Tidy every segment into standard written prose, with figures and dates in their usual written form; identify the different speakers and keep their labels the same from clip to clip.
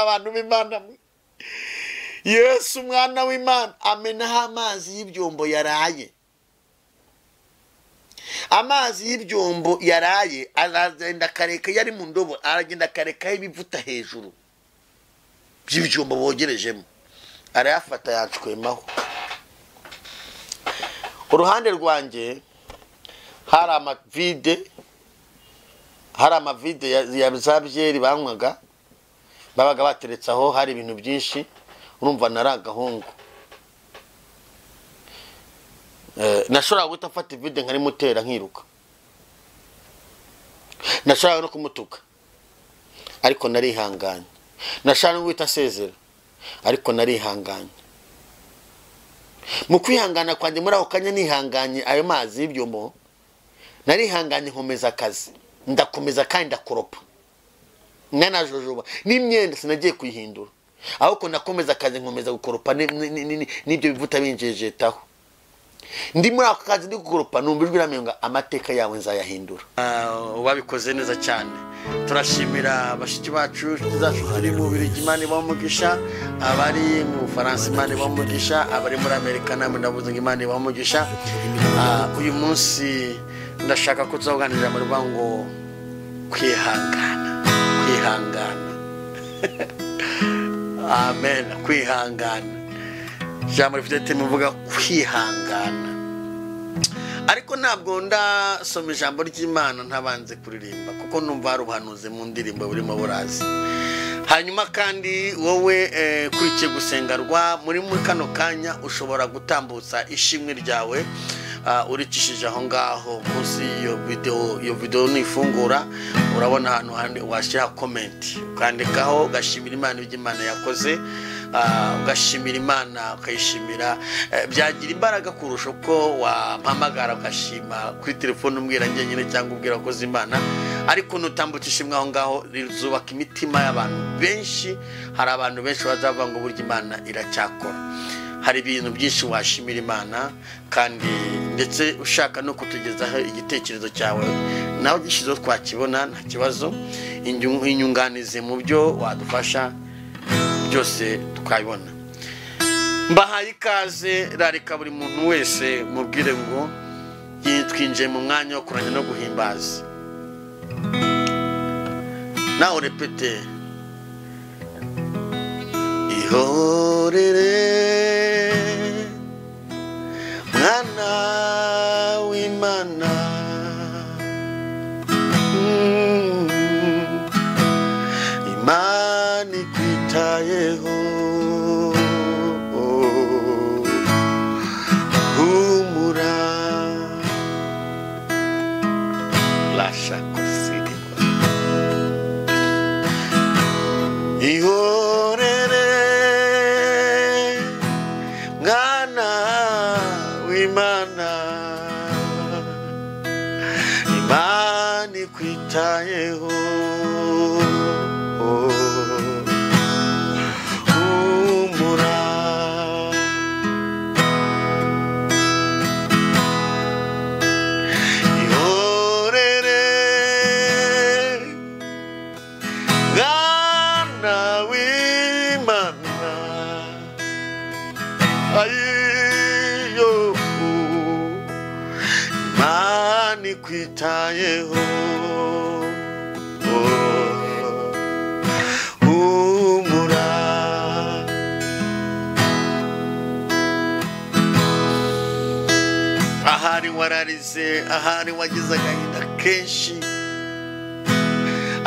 Speaker 1: abantu b'Imana Yesu umwana w'Imana amenaho amazi y'ibyombo yaraye amazi y'ibyombo yaraye aragenda kareka yari mu ndobo aragenda kareka ibivuta hejuru by'ibyombo bogerejemo arayafata yacwemaho uruhande rwanjye hari amavide ya zabyeri banywaga babaga bateretse aho hari ibintu byinshi urumva naragahungu nashobora gutafata vide nkari mutera nkiruka nashobora no kumutuka ariko narihanganye nashobora no guhita asezera ariko narihanganye mu kwihangana kwanjye muri ako kanya nihanganye ayo mazi y'ibyombo narihanganye nkomeza akazi ndakomeza kandi ndakoropa nkanajojoba n'imyenda sinagiye kuyihindura ahubwo nakomeza akazi nkomeza gukoropa n'ibyo bivuta binjejetaho ndi muri ako kazi ndi gukoropa numva ijwi ramenga amateka yawe nzayahindura wabikoze neza cyane turashimira bashiki bacu tuzacu turi mu Bubiligi Imana ibamugisha abari mu Bufaransa Imana ibamugisha abari muri Amerika namwe ndavuze ngo Imana ibamugisha uyu munsi ndashaka ko tuzaganira mu rwango kwihangana amen kwihangana jambo rifite muvuga kwihangana ariko ntabwo ndasoma ijambo ry'Imana ntabanze kuririmba kuko numva hari ubuhanuzi mu ndirimbo burimo burazi hanyuma kandi wowe kurikiye gusengarwa muri kano kanya ushobora gutambutsa ishimwe ryawe urikishije aho ngaho munsi iyo video nifungura urabona ahantu handi washyira comment ukandikaho gashimira Imana ibyo Imana yakoze ugashimira Imana ukayishimira byagira imbaraga kurusha uko wampamagara ukashima kuri telefone umbwira nyine cyangwa ubwira akoze Imana ariko nutambutse ishimwe aho ngaho rizubaka imitima y'abantu benshi hari abantu benshi bazavuga ngo burya Imana iracyakora hari ibintu byinshi washimira Imana kandi ndetse ushaka no kutugezaho igitekerezo cyawe nawe gishizo twakibona nta kibazo inyunganizi mu byo wadufasha byose tukabibona mbahaye ikaze rarika buri muntu wese mubwire ngo twinjiye mu mwanya wo kuranya no guhimbaza nawe repete ihorere mwana w'Imana Imana ikwitayeho humura lasha kusidikwa ihorere mwana w'Imana Imana ikwitayeho humura ihorere mwana w'Imana ayiyo Imana ikwitayeho humura ahari wararize ahari wagize agahinda kenshi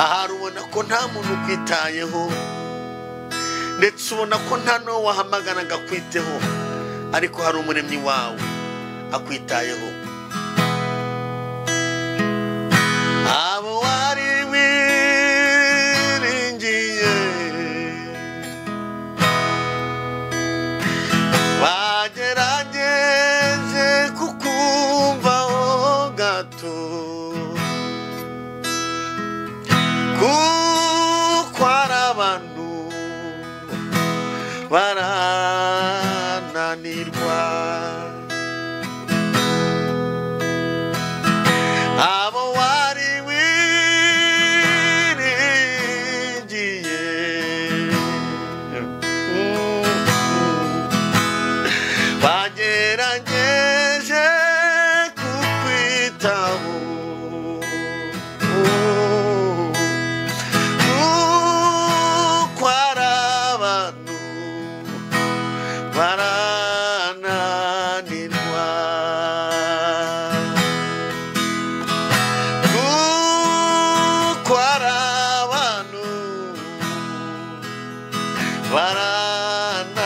Speaker 1: ahari ubona ko nta muntu ukwitayeho ndetse ubona ko nta n'uwo wahamagara ngo akwiteho ariko hari umuremyi wawe akwitayeho abo wari wiringiye bagerageje kukumvaho gato kuko ari abantu barananirwa abo wari wiringiye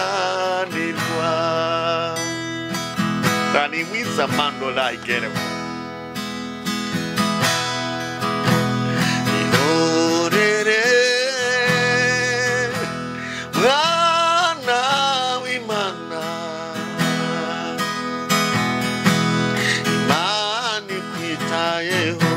Speaker 1: barananirwa kandi mwiza mando like ihorere mwana w'Imana Imana ikwitayeho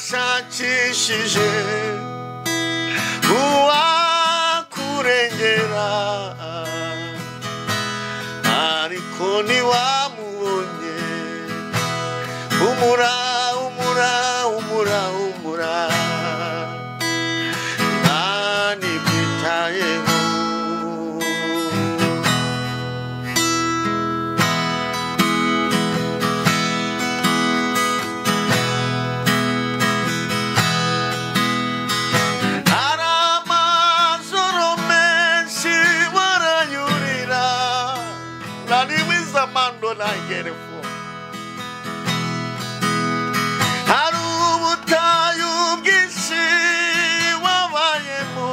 Speaker 1: washakishije uwakurengera ariko ntiwamubonye humura Imana ikwitayeho hari ubutayu bwinshi wabayemo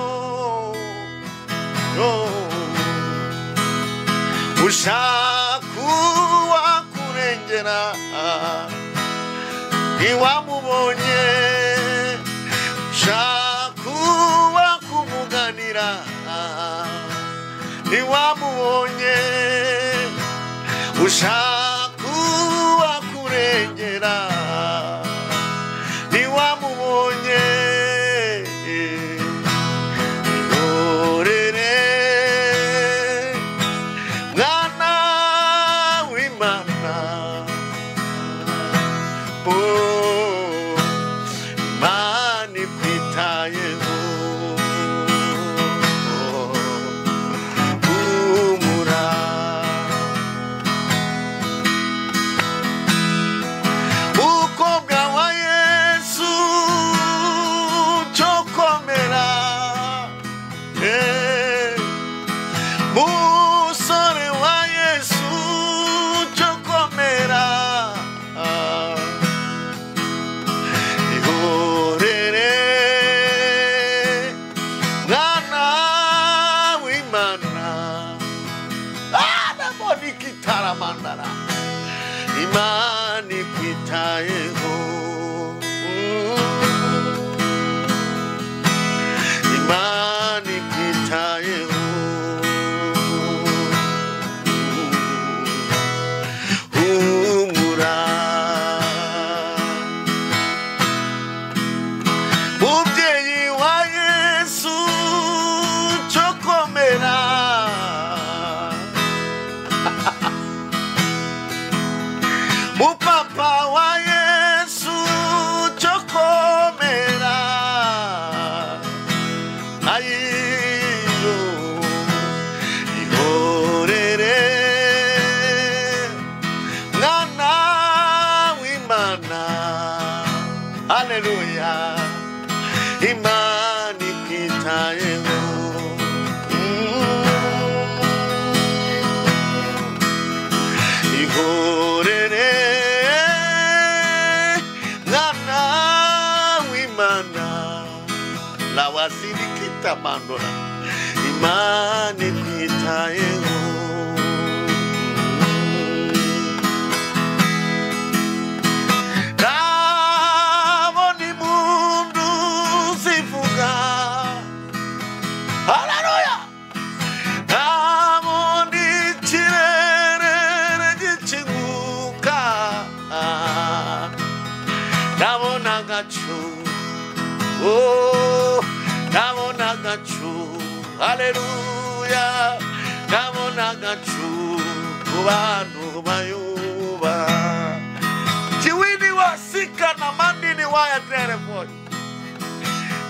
Speaker 1: ushaka uwakurengera ntiwamubonye ushaka uwakuvuganira ntiwamubonye ushaka uwakurengera ntiwamubonye ihorere mwana w'Imana Imana ikwitayeho Imana ikwitayeho Imana ikwitayeho humura mubyeyi wa Yesu cyo komera Mupapa wa Yesu cyo komera ayiyo ihorere mwana w'Imana haleluya Imana ikwitayeho ihorere la wasirikita mandora Imana ikwitayeho ndabona impundu zivuga haleluya ndabona ikirere gikinguka ndabona agacu ndabona agacu haleluya ndabona agacu ku bantu bayuba kiwini wasika na mandini waya telefoni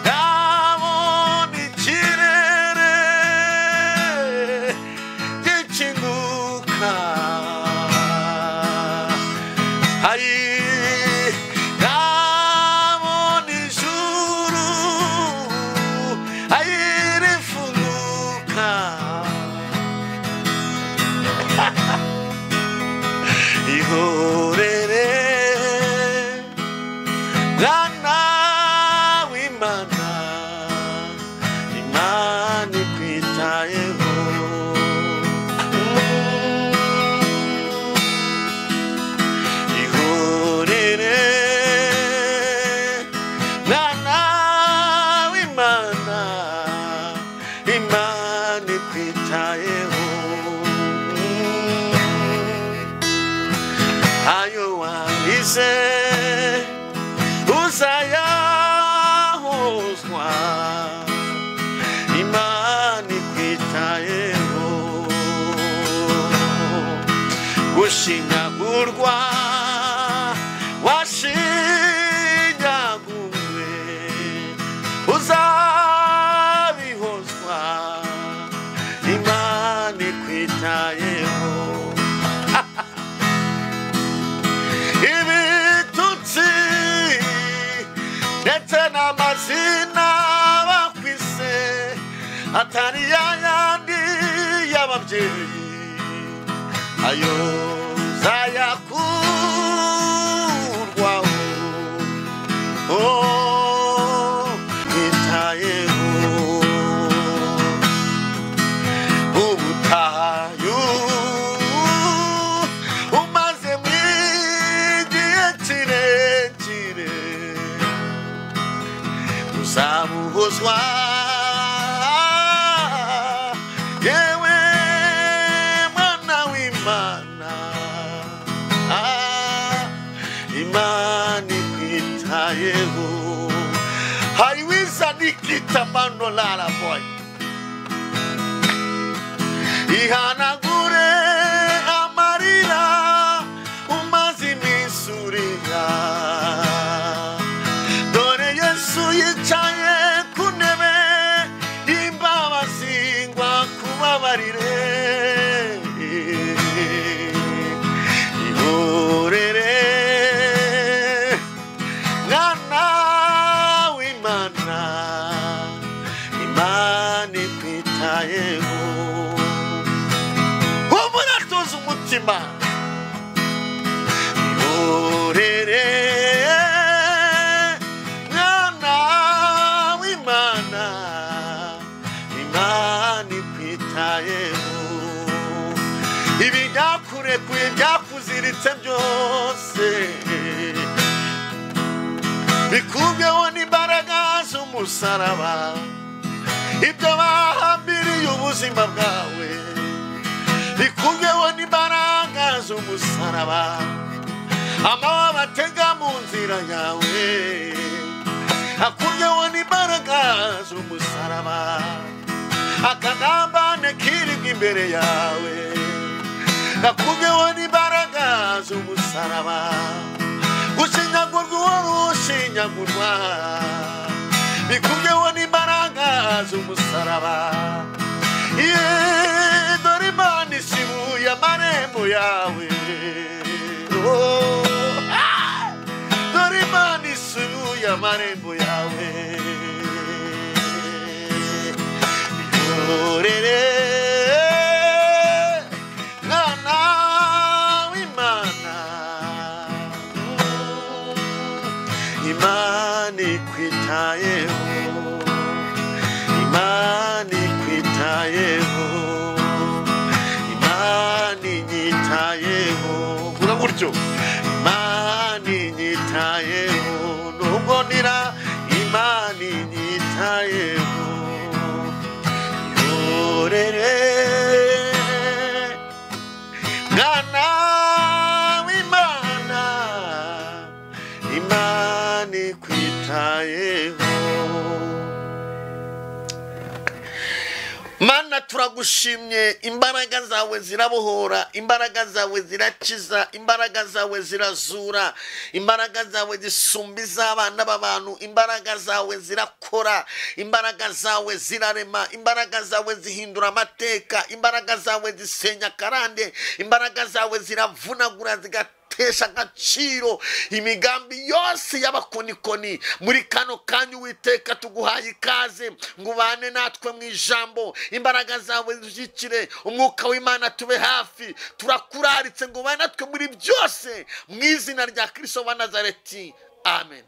Speaker 1: ndabona ikirere imana ikwitayeho ihorere mwana w'imana imana ikwitayeho ayo wahize uzayahozwa imana ikwitayeho gushinyagurwa washinyaguwe uzabihozwa imana ikwitayeho ibitutsi ndetse n'amazina bakwise atari yayandi y'ababyeyi ayo zayakurwaho kwitayeho ubutayu umaze mu igihe kirekire uzabuhozwa yewe mwana w'imana imana ikwitayeho haiwiza nikitamano lara boy ihanagure amarira umaze iminsi urira dore yesu yicaye ku ntebe y'imbabazi ngo akubabarire ihorere mwana w'imana imana ikwitayeho humura tuzi umutima ihorere mwana w'imana imana ikwitayeho ibi byakurekuye byakuziritse byose bikubweho n'imbaraga z'umusaraba ibyo bahambiriye ubuzima bwawe bikubweho n'imbaraga z'umusaraba amababa batega mu nzira yawe akubweho n'imbaraga z'umusaraba akanambane kirirwa imbere yawe akubweho n'imbaraga z'umusaraba gushinyagurwa uwari ushinyagurwa bikubweho n'imbaraga z'umusaraba dore imana isibuye amarembo yawe dore imana isibuye amarembo yawe ihorere mwana w'imana imana ikwitayeho imana ikwitayeho imana inyitayeho vuga gutyo imana inyitayeho nubwo ndira imana inyitayeho ihorere mwana w'imana imana ikwitayeho mana turagushimye imbaraga zawe zirabohora imbaraga zawe zirakiza imbaraga zawe zirazura imbaraga zawe zisumbiza abana b'abantu imbaraga zawe zirakora imbaraga zawe zirarema imbaraga zawe zihindura amateka imbaraga zawe zisenya karande imbaraga zawe ziravunagura zigatesha agaciro imigambi yose y'abakonikoni muri kano kanya Uwiteka tuguhaye ikaze ngo ubane natwe mu ijambo imbaraga zawe zishyikire umwuka w'Imana tube hafi turakuraritse ngo ubane natwe muri byose mu izina rya Kristo wa Nazareti amen.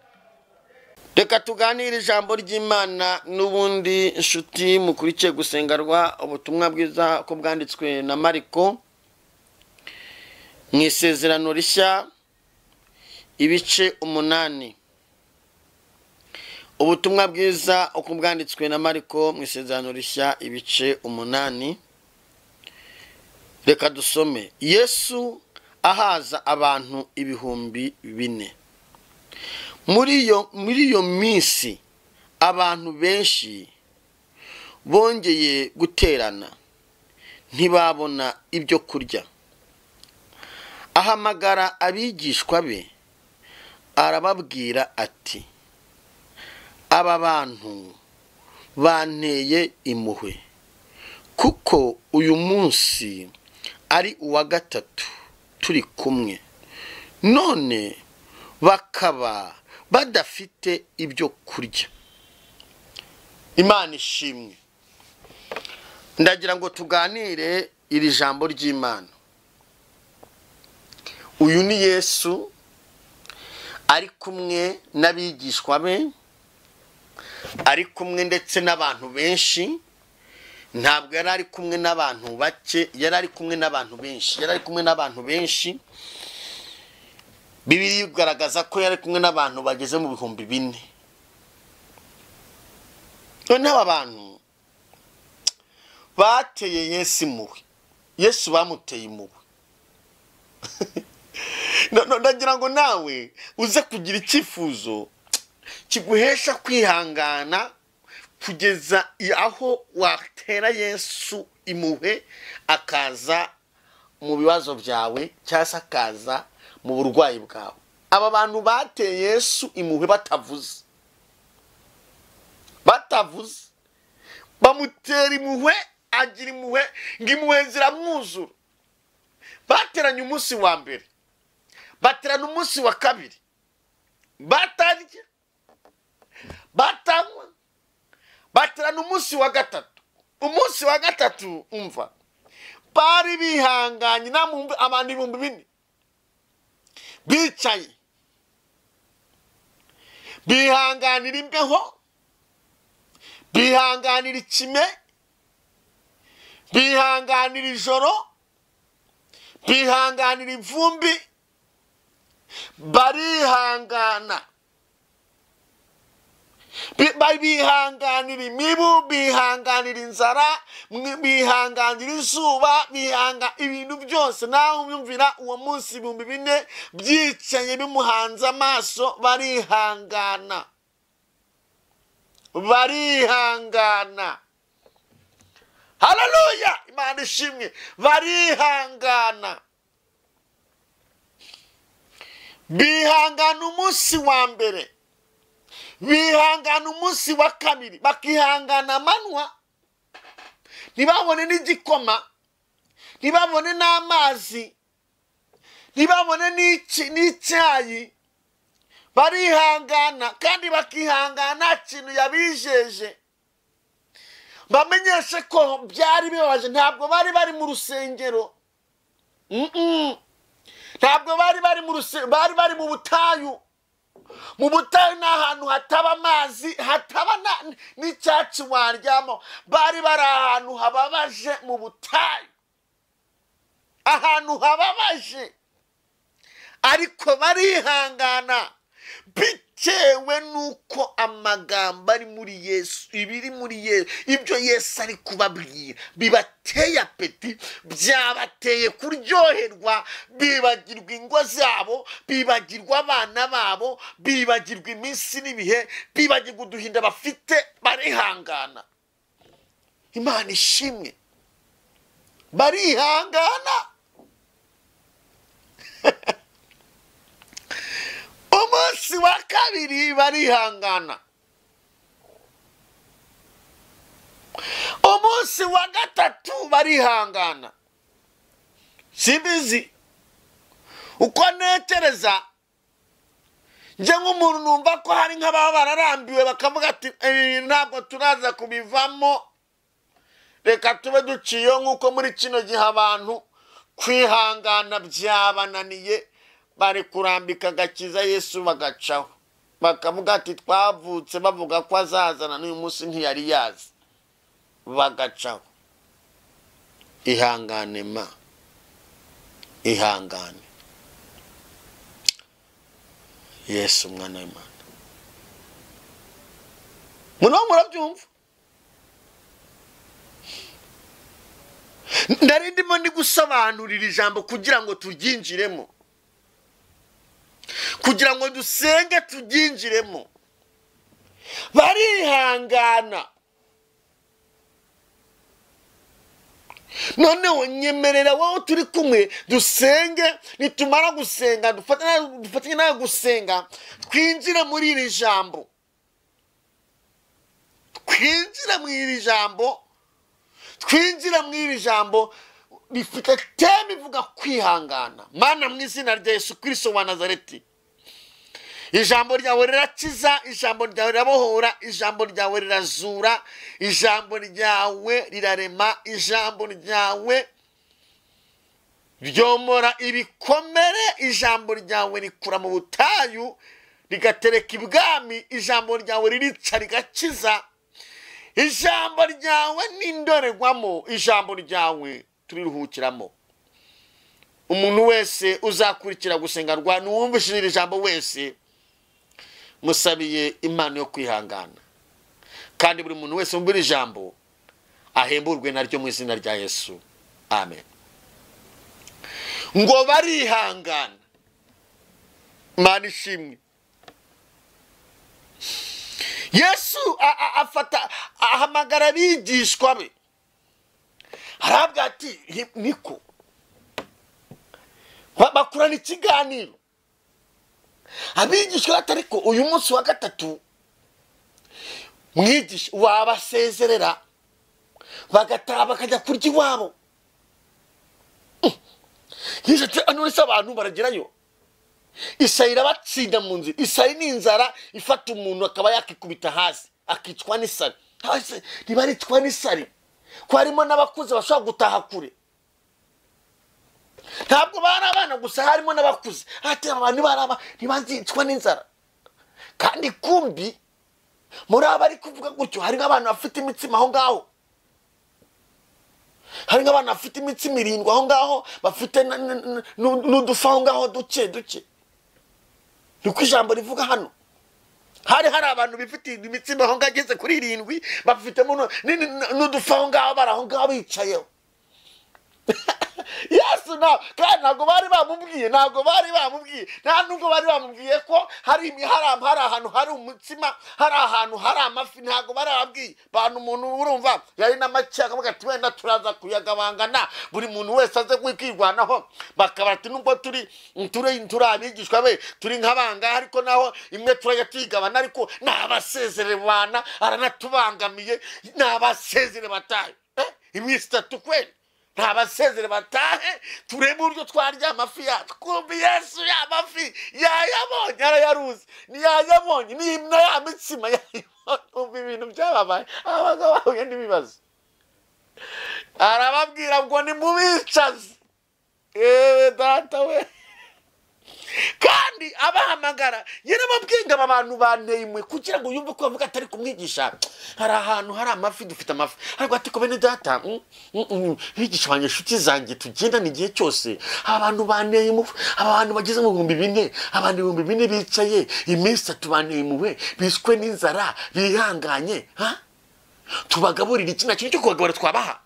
Speaker 1: reka tuganire ijambo ry'Imana n'ubundi inshuti mukurikiye gusengerwa ubutumwa bwiza ko bwanditswe na Mariko mu isezerano rishya ibice 8. ubutumwa bwiza uko bwanditswe na Mariko mu isezerano rishya ibice 8. reka dusome. Yesu ahaza abantu 4,000. muri iyo minsi abantu benshi bongeye guterana ntibabona ibyo kurya. Ahamagara abigishwa be arababwira ati, aba bantu banteye impuhwe kuko uyu munsi ari uwa gatatu turi kumwe, none bakaba badafite ibyo kurya. Imana ishimwe. Ndagira ngo tuganire iri jambo ry'Imana. Uyu ni Yesu ari kumwe n'abigishwa be, ari kumwe ndetse n'abantu benshi. Ntabwo yari ari kumwe n'abantu bake, yari ari kumwe n'abantu benshi. Bibiliya igaragaza ko yari kumwe n'abantu bageze mu 4,000. None aba bantu bateye Yesu impuhwe. Yesu bamuteye impuhwe. Ndagira ngo nawe uze kugira icyifuzo kiguhesha kwihangana kugeza aho watera Yesu impuhwe akaza mu bibazo byawe cyangwa akaza mu burwayi bwawe. Aba bantu bateye Yesu impuhwe batavuze bamutera impuhwe, agira impuhwe ngo impuhwe ziramwuzura. Bateranye umunsi wa mbere, baterana umunsi wa kabiri, batarya batanywa, baterana umunsi wa gatatu. Umunsi wa gatatu umva bari bihanganye abantu 4,000 bicaye bihanganira imbeho, bihanganira ikime, bihanganira ijoro, bihanganira ivumbi, barihangana. Bihanganira imibu, bihanganira inzara, bihanganira izuba, ibintu byose. Naho umyumvira uwo munsi 4,000 byicaye bimuhanze amaso, barihangana. Haleluya, Imana ishimwe. Barihangana. Bihangana umunsi wa mbere, bihangana umunsi wa kabiri, bakihangana amanywa, ntibabone n'igikoma, ntibabone n'amazi, ntibabone n'icyayi. Barihangana kandi bakihangana nta kintu yabijeje. Bamenyeshe ko byari bibabaje. Ntabwo bari mu rusengero, ntabwo bari mu butayu. Mu butayu ni ahantu hataba amazi, hataba n'icyatsi waryamo. Bari ahantu hababaje mu butayu, ahantu hababaje, ariko barihangana bitewe nuko amagambo ari muri Yesu, ibiri muri Yesu, ibyo Yesu ari kubabwira bibateye apeti, byabateye kuryoherwa, bibagirwa ingo zabo, bibagirwa abana babo, bibagirwa iminsi n'ibihe, bibagirwa uduhinda bafite. Barihangana. Imana ishimwe. Barihangana. Umunsi wa kabiri barihangana, umunsi wa gatatu barihangana. Simbizi uko netereza nje nk'umuntu numva ko hari nk'ababa bararambiwe bakavuga ati ntabwo turaza kubivamo, reka tube duciyo. Nk'uko muri kino gihe abantu kwihangana byabananiye, bari kurambika agakiza Yesu bagacaho. bakavuga ati twavutse bavuga ko azazana n'uyu munsi ntiyari yazi, bagacaho. Ihangane ma, ihangane. Yesu mwana w'Imana, murabyumva? Ndarindimo ndi gusobanurira ijambo kugira ngo turyinjiremo, kugira ngo dusenge turyinjiremo. Barihangana. Noneho nyemerera wowe turi kumwe dusenge, nitumara gusenga dufatanye nawe gusenga, twinjire muri iri jambo. Twinjire muri iri jambo rifite teme ivuga kwihangana. Mana mu izina rya Yesu Kristo wa Nazareti, ijambo ryawe rirakiza, ijambo ryawe rirabohora, ijambo ryawe rirazura, ijambo ryawe rirarema, ijambo ryawe ryomora ibikomere, ijambo ryawe rikura mu butayu rigatereka ibwami, ijambo ryawe ririca rigakiza, ijambo ryawe n'indorerwamo, ijambo ryawe turiruhukiramo. Umuntu wese uzakurikira gusenga rwa n'uwumvishije iri jambo wese, musabiye impano yo kwihangana, kandi buri muntu wese wumvira ijambo ahemburwe naryo mu izina rya Yesu, amen. Ngo barihangana. Imana ishimwe. Yesu ahamagara abigishwa be, arabwira ati niko bakurana ikiganiro. Abigishwa atariko uyu munsi wa gatatu mwigisha wabasezerera bagataha bakajya kurya iwabo. Yije anurisa abantu baragerayo, Isayi irabatsinda mu nzira. Isayi ni inzara ifata umuntu akaba yakikubita hasi akicwa n'isari. Hasi ribaricwa n'isari ko harimo n'abakuze bashobora gutaha kure. Ntabwo bari abana gusa, harimo n'abakuze. Ati abantu baraba ntibazicwa n'inzara. Kandi kumbi muri abari kuvuga gutyo hari abantu bafite imitsima aho ngaho, hari abantu bafite imitsima irindwi aho ngaho, bafite n'udufa aho ngaho duke. Nuko ijambo rivuga hano hari abantu bifite imitsima aho ngaho ageze kuri 7, bafitemo n'udufa aho ngaho bari aho ngaho bicayeho. Yesu kandi ntabwo bari bamubwiye, nta nubwo bari bamubwiye ko hari ahantu hari umutsima, hari ahantu hari amafi, ntabwo bari babwiye. Bantu umuntu urumva yari n'amacye akavuga ati wenda turaza kuyagabangana, buri muntu wese aze kwirwanaho, bakaba ati nubwo turi abigishwa be turi nk'abanga, ariko naho imwe turajya tuyigabana, ariko n'abasezere bana aranatubangamiye, n'abasezere batahe iminsi 3 kweli, ntabasezere batahe turebe uburyo twarya amafi yacu. Kumbi Yesu y'amafi yayabonye, arayaruzi, ntiyayabonye n'imna y'amitsima yayibonye. Ibintu byababaye, abagabo bahuye n'ibibazo, arababwira ngo ni mubicaze. Data we, kandi abahamagara yarababwinga abantu banteye imwe kugira ngo yumve ko bavuga atari kumwigisha. Hari ahantu hari amafi, dufite amafi, ariko ati ko bene data bigisha abanye inshuti zanjye tugenda n'igihe cyose, abantu banteye imwe, abantu bageze mu 4,000, abantu 4,000 bicaye iminsi 3 banteye imwe, biswe n'inzara, bihanganye. Tubagaburira iki? Nta kintu cyo kubagaburira twabaha,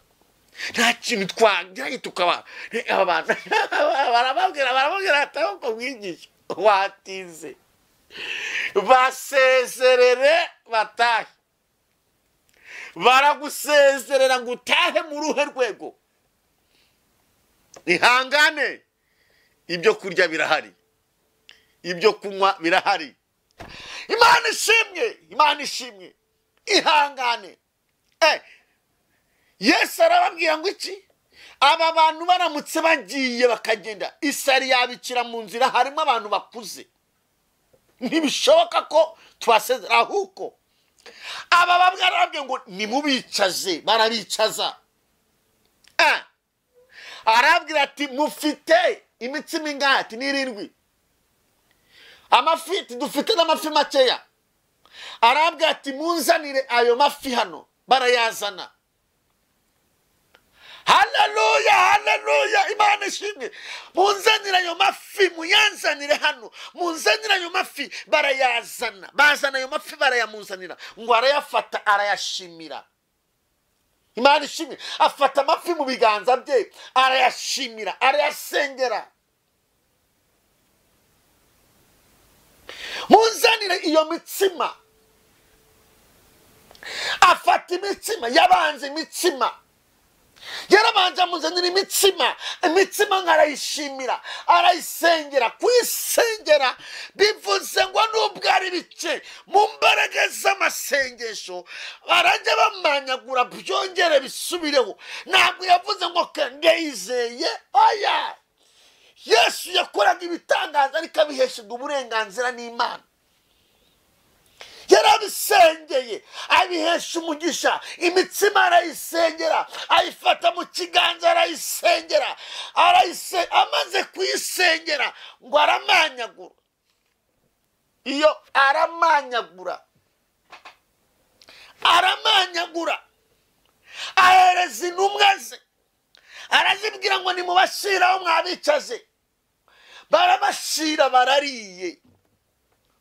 Speaker 1: nta kintu twagiraye tukaba. Abantu barababwira ataho ko mwigisha watize, basezerere batahe. Baragusezerera ngo utahe mu ruhe rwego. Ihangane, ibyo kurya birahari, ibyo kunywa birahari. Imana ishimwe, ihangane. Yesu arababwira ngo iki? Aba bantu baramutse bagiye bakagenda, isari yabikira mu nzira, harimo abantu bakuze, ntibishoboka ko tubasezera. Ahubwo aba babwira ngo nimubicaze, barabicaza. Arabwira ati mufite imitsima ingati? 7. amafi dufite n'amafi makeya, arabwira ati munzanire ayo mafi hano, barayazana. Haleluya, haleluya, Imana ishimwe. Munzanire ayo mafi, muyanzanire hano, munzanire ayo mafi, barayazana. Bazana ayo mafi barayamuzanira, ngo arayafata arayashimira. Imana ishimwe, afata amafi mu biganza bye arayashimira, arayasengera. Munzanire iyo mitsima. Afata imitsima, yabanze imitsima, yarabanje amuzanira imitsima nkarayishimira, arayisengera. Kwisengera bivuze ngo nubwo ari bike, mu mbaraga z'amasengesho barajya bamanyagura byongere bisubireho. Ntabwo yavuze ngo kangeyizeye, oya. Yesu yakoraga ibitangaza ariko abiheshejwe uburenganzira n'Imana. Yarabisengeye, abihesha umugisha. Imitsima arayisengera, ayifata mu kiganza arayisengera, amaze kuyisengera ngo aramanyagura. Iyo aramanyagura, ahereza intumwa ze, arazibwira ngo nimubashiraho mwabicaze. Barabashira, barariye,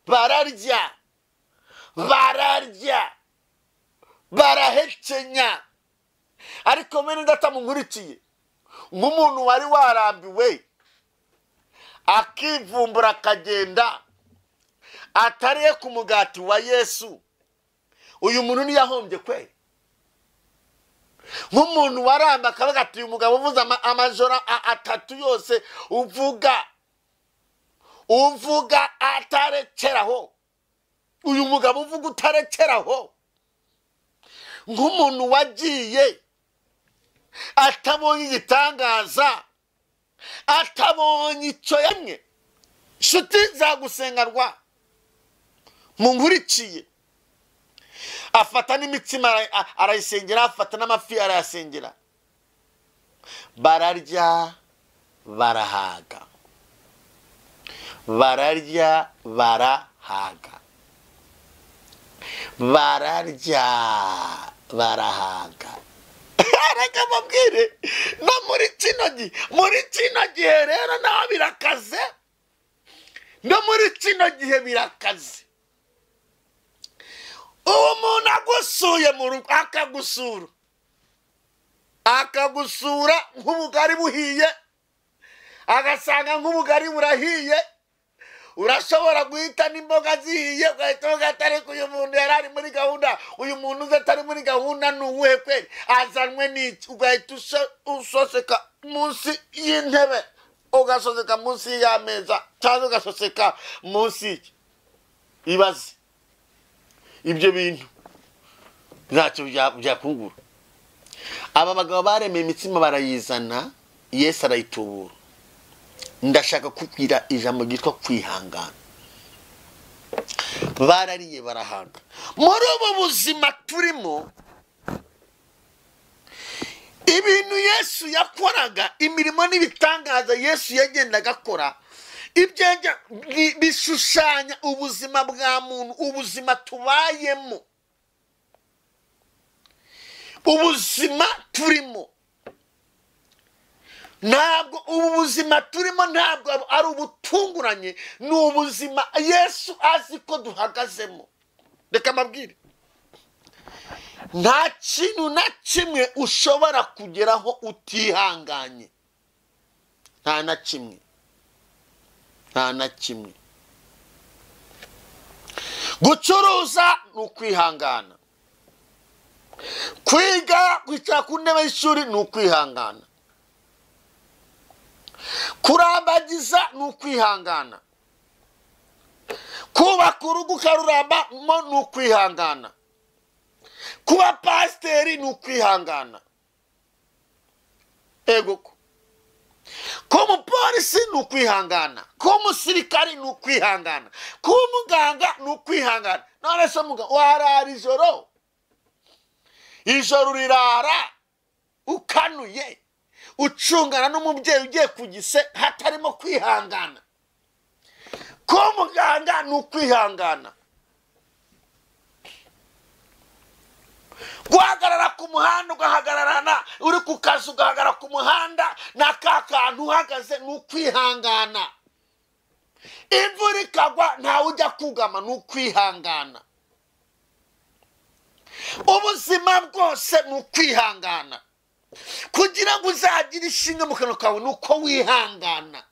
Speaker 1: bararya, barahekenya. Ariko mene ndatamunkurikiye, nk'umuntu wari warambiwe akivumbura akagenda atariye ku mugati wa Yesu, uyu muntu niyahombye kweli. Nk'umuntu waramba akavuga ati uyu mugabo uvuze amajoro atatu yose uvuga atarekeraho, uyu mugabo uvuga utarekeraho. Nk'umuntu wagiye atabonye igitangaza, atabonye icyo yamwe. Nshuti zagusengarwa, munkurikiye, afata n'imitsima arayisengera, afata n'amafi arayasengera. Bararya, barahaga, bararya, barahaga, bararya, barahaga. Reka mabwire, no muri kino gihe rero naho birakaze, no muri kino gihe birakaze. Uwo muntu agusuye mu rugo, akagusura nk'ubugari buhiye, agasanga nk'ubugari burahiye, urashobora guhita n'imboga zihiye, ugahita ugatare ko uyu muntu yari ari muri gahunda. Uyu muntu uze atari muri gahunda ni uwuhe kweli? Azanwe n'iki? Ugahita usoseka munsi y'intebe, ugasoseka munsi y'ameza, cyangwa ugasoseka munsi y'iki. Ibaze ibyo bintu ntacyo byakungura. Aba bagabo baremeye imitsima barayizana, Yesu arayitubura. Ndashaka kubwira ijambo ryitwa kwihangana. Barariye, barahaga. Muri ubu buzima turimo, ibintu Yesu yakoraga, imirimo n'ibitangaza Yesu yagendaga akora, ibyo bishushanya ubuzima bwa muntu, ubuzima tubayemo, ubuzima turimo. Ntabwo ubuzima turimo ntabwo ari ubutunguranye, ni ubuzima Yesu azi ko duhagazemo. Reka mabwire, nta kintu na kimwe ushobora kugeraho utihanganye. Nta na kimwe, nta na kimwe. Gucuruza ni ukwihangana, kwicara ku ntebe y'ishuri ni ukwihangana, kurambagiza ni ukwihangana, kubaka urugo ukarurambamo ni ukwihangana, kuba pasiteri ni ukwihangana. Ego ko kuba umupolisi ni ukwihangana, kuba umusirikari ni ukwihangana, kuba umuganga ni ukwihangana. None se muganga warara ijoro rirara ukanuye, ucungana n'umubyeyi ugiye ku gise hatarimo kwihangana. ko muganga ni ukwihangana. Guhagarara ku muhanda ugahagararana, uri ku kazi ugahagarara ku muhanda n'aka kantu uhagaze ni ukwihangana. Imvura ikagwa ntawe ujya kugama ni ukwihangana. Ubuzima bwose ni ukwihangana. Kugira ngo uzagire ishinga mu kanwa kawe ni uko wihangana.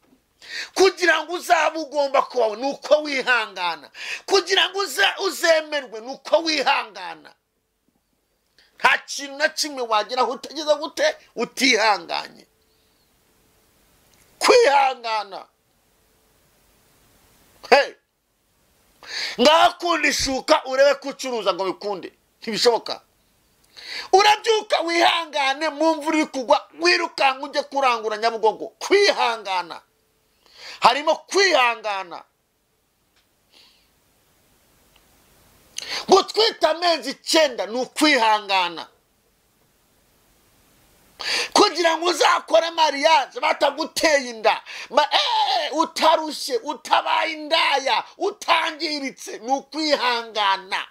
Speaker 1: Kugira ngo uzabe ugomba kubaho ni uko wihangana. Kugira ngo uzemerwe ni uko wihangana. Nta kintu na kimwe wageraho utageza gute utihanganye. Kwihangana. Hey, ngakunda ishuka urebe kucuruza ngo bikunde, ntibishoboka. Urabyuka wihangane, mu mvura iri kugwa wirukanka ujye kurangura Nyabugogo. Kwihangana. Harimo kwihangana. Gutwita amezi 9 ni ukwihangana. Kugira ngo uzakore mariage bataguteye inda, utarushye, utabaye indaya, utangiritse ni ukwihangana.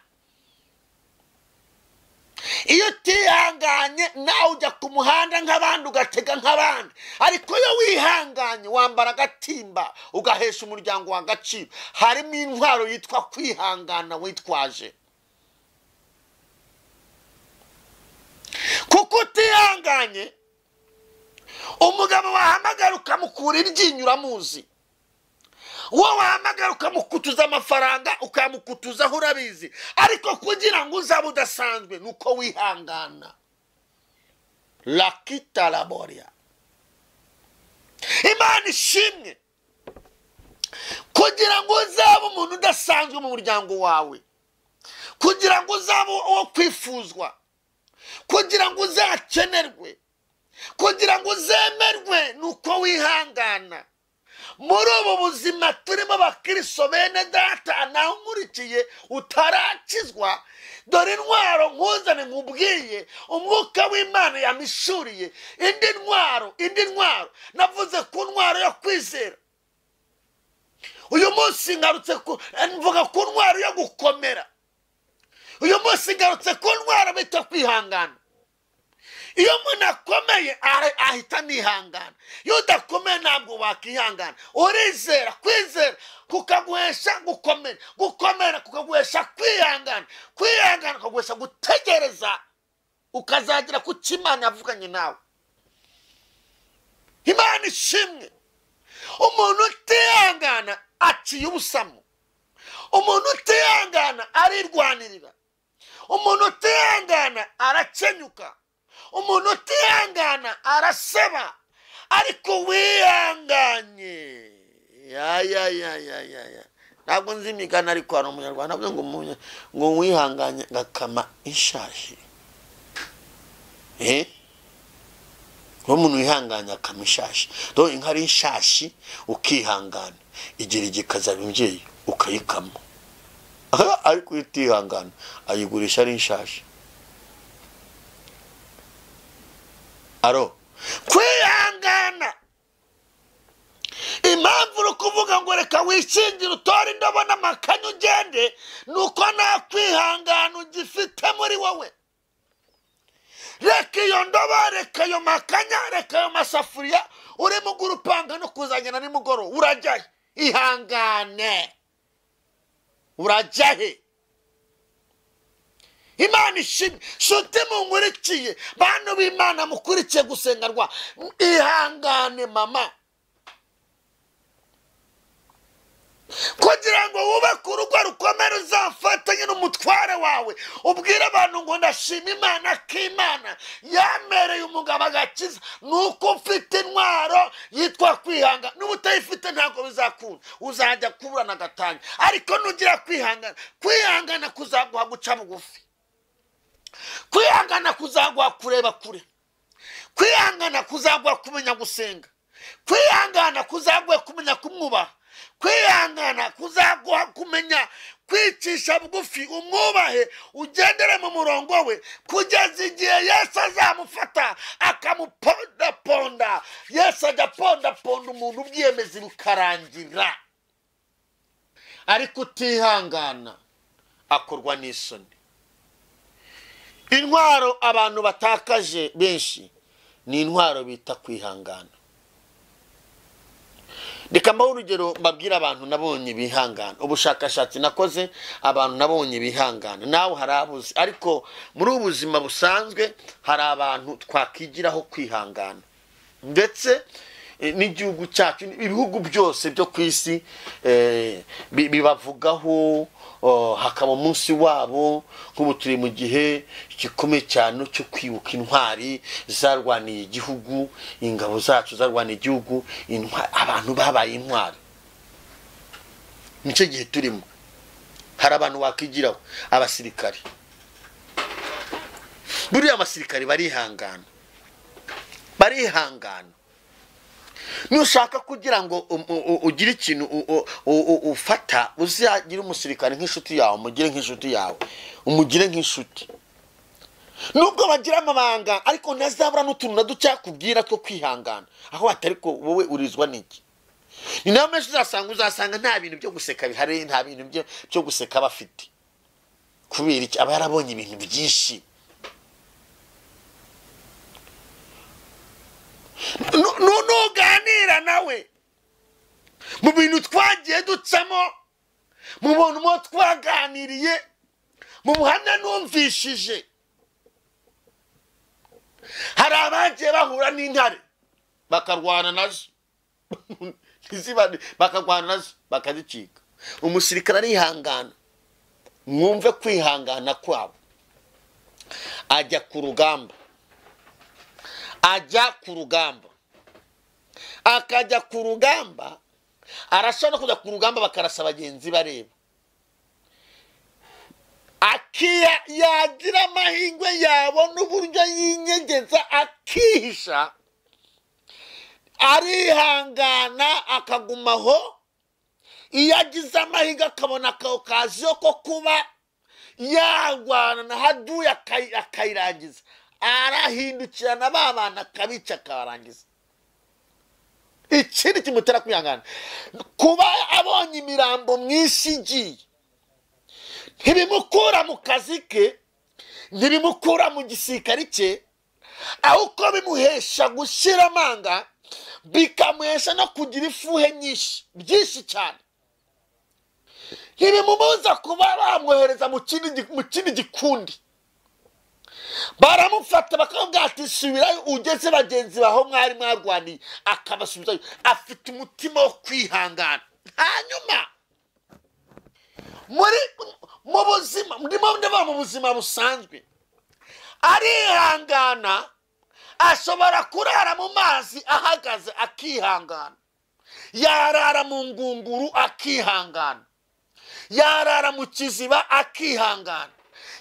Speaker 1: Iyo utihanganye nawe ujya ku muhanda nk'abandi ugatega nk'abandi. Ariko iyo wihanganye wambara agatimba ugahesha umuryango wa gaciro. Harimo intwaro yitwa kwihangana witwaje. Kuko utihanganye umugabo wahamagara ukamukura iryinyo uramuzi. Wowe wahamagara ukamukutuza amafaranga ukamukutuzaho urabizi. Ariko kugira ngo uzabe udasanzwe nuko wihangana. Lakita laboria. Imana ishimwe. Kugira ngo uzabe umuntu udasanzwe mu muryango wawe, kugira ngo uzabe uwo kwifuzwa, kugira ngo uzakenerwe, kugira ngo uzemerwe nuko wihangana. Muri ubu buzima turimo abakristo bene data nawe nkurikiye utarakizwa, dore intwaro nkuzane nkubwiye umwuka w'Imana yamishuriye. Indi ntwaro navuze ku ntwaro yo kwizera. Uyu munsi ngarutse mvuga ku ntwaro yo gukomera. Uyu munsi ngarutse ku ntwaro bita kwihangana. Iyo umuntu akomeye ahita nihangana. Iyo udakomeye ntabwo wakihangana. Urizera, kwizera kukaguhesha gukomera, gukomera kukaguhesha kwihangana, kwihangana kukaguhesha gutegereza ukazagira ku Imana yavuganye nawe. Imana ishimwe. Umuntu utihangana aciye ubusamo. Umuntu utihangana arirwanirira. Umuntu utihangana arakenyuka. Umuntu utihangana araseba. Ariko wihanganye, ntabwo nzi imigani ariko hari umunyarwanda avuga ngo wihanganye gakama inshashi. Umuntu wihanganye akama inshashi. Dore inka ari inshashi ukihangana, igira igikaza imbyeyi ukayikama. Ariko utihangana ayigurisha ari inshashi. Aro kwihangana. Impamvu uri kuvuga ngo reka wishingire utore indobo n'amakanya ugende, nuko nta kwihangana ugifite muri wowe. Reka iyo ndobo, reka iyo makanya, reka iyo masafuriya urimo gurupanga no kuzanyana nimugoroba. Urajyahe? Ihangane. Urajyahe? Imana ishimwe. Nshuti munkurikiye, bantu b'Imana mukurikiye gusengerwa, ihangane mama. Kugira ngo wubake urugo rukomere uzafatanye n'umutware wawe, ubwire abantu ngo ndashima Imana ko Imana yamereye umugabo agakiza. Nuko ufite intwaro yitwa kwihangana. N'ubu utayifite ntabwo bizakunda, uzajya kuburana gatanya. Ariko nugira kwihangana, kwihangana kuzaguha guca bugufi. Kwihangana kuzaguha kureba kure. Kwihangana kuzaguha kumenya gusenga. Kwihangana kuzaguha kumenya kumwubaha. Kwihangana kuzaguha kumenya kwicisha bugufi, umwubahe, ugendere mu murongo we kugeza igihe Yesu azamufata akamupondaponda. Yesu ajya pondaponda umuntu ubyiyemeza bikarangira. ariko utihangana akorwa n'isoni. Intwaro abantu batakaje benshi ni intwaro bita kwihangana. Reka mbaho urugero mbabwira abantu nabonye bihangana. Ubushakashatsi nakoze abantu nabonye bihangana. Nawe harabuze, ariko muri ubuzima busanzwe hari abantu twakigiraho kwihangana. Ndetse n'igihugu cyacu, ibihugu byose byo ku isi bibavugaho, hakaba umunsi wabo. Nk'ubu turi mu gihe gikomeye cyane cyo kwibuka intwari zarwaniye igihugu, ingabo zacu zarwaniye igihugu, abantu babaye intwari. Nicyo gihe turimo. Hari abantu wakigiraho, abasirikari. Buriya abasirikari barihangana. Nushaka kugira ngo ugire ikintu ufata, uzagira umusirikare nk'inshuti yawe, umugire nk'inshuti yawe, umugire nk'inshuti. Nubwo bagira amabanga, ariko ntazabura n'utuntu na duke yakubwira two kwihangana. Aho atari ko wowe urizwa n'iki? Ni nayo menshi uzasanga nta bintu byo guseka bihari, nta bintu byo guseka bafite. Kubera iki? Aba yarabonye ibintu byinshi. Nuganira nawe mu bintu twagiye ducamo, mu bintu mo twaganiriye, mu buhamya numvishije. Hari abagiye bahura n'intare bakarwana nazo, bakarwana nazo bakazicika. Umusirikare arihangana. Mwumve kwihangana kwabo. Ajya ku rugamba, akajya ku rugamba, arashobora kujya ku rugamba bakarasa abagenzi bareba. Yagira amahirwe yabona uburyo yinyegeza akihisha, arihangana akagumaho. Iyo agize amahirwe akabona akaziyo ko kuba yarwana na haduye akayirangiza, arahindukirana babana akabica akarangiza. Ikindi kimutera kwihangana, kuba abonye imirambo myinshi igiye, ntibimukura mu kazi ke, ntibimukura mu gisirikare cye, ahubwo bimuhesha gushyira amanga, bikamuhesha no kugira ifuhe nyinshi, byinshi cyane. Ntibimumubuza kuba bamwohereza mu kindi gikundi. Baramufata bakamubwira ati subirayo ugeze bagenzi baho mwari mwarwaniye, akabasubizayo. Afite umutima wo kwihangana. Hanyuma mu buzima, ndimo mu buzima busanzwe, arihangana. Ashobora kurara mu mazi ahagaze akihangana, yarara mu ngunguru akihangana, yarara mu kiziba akihangana,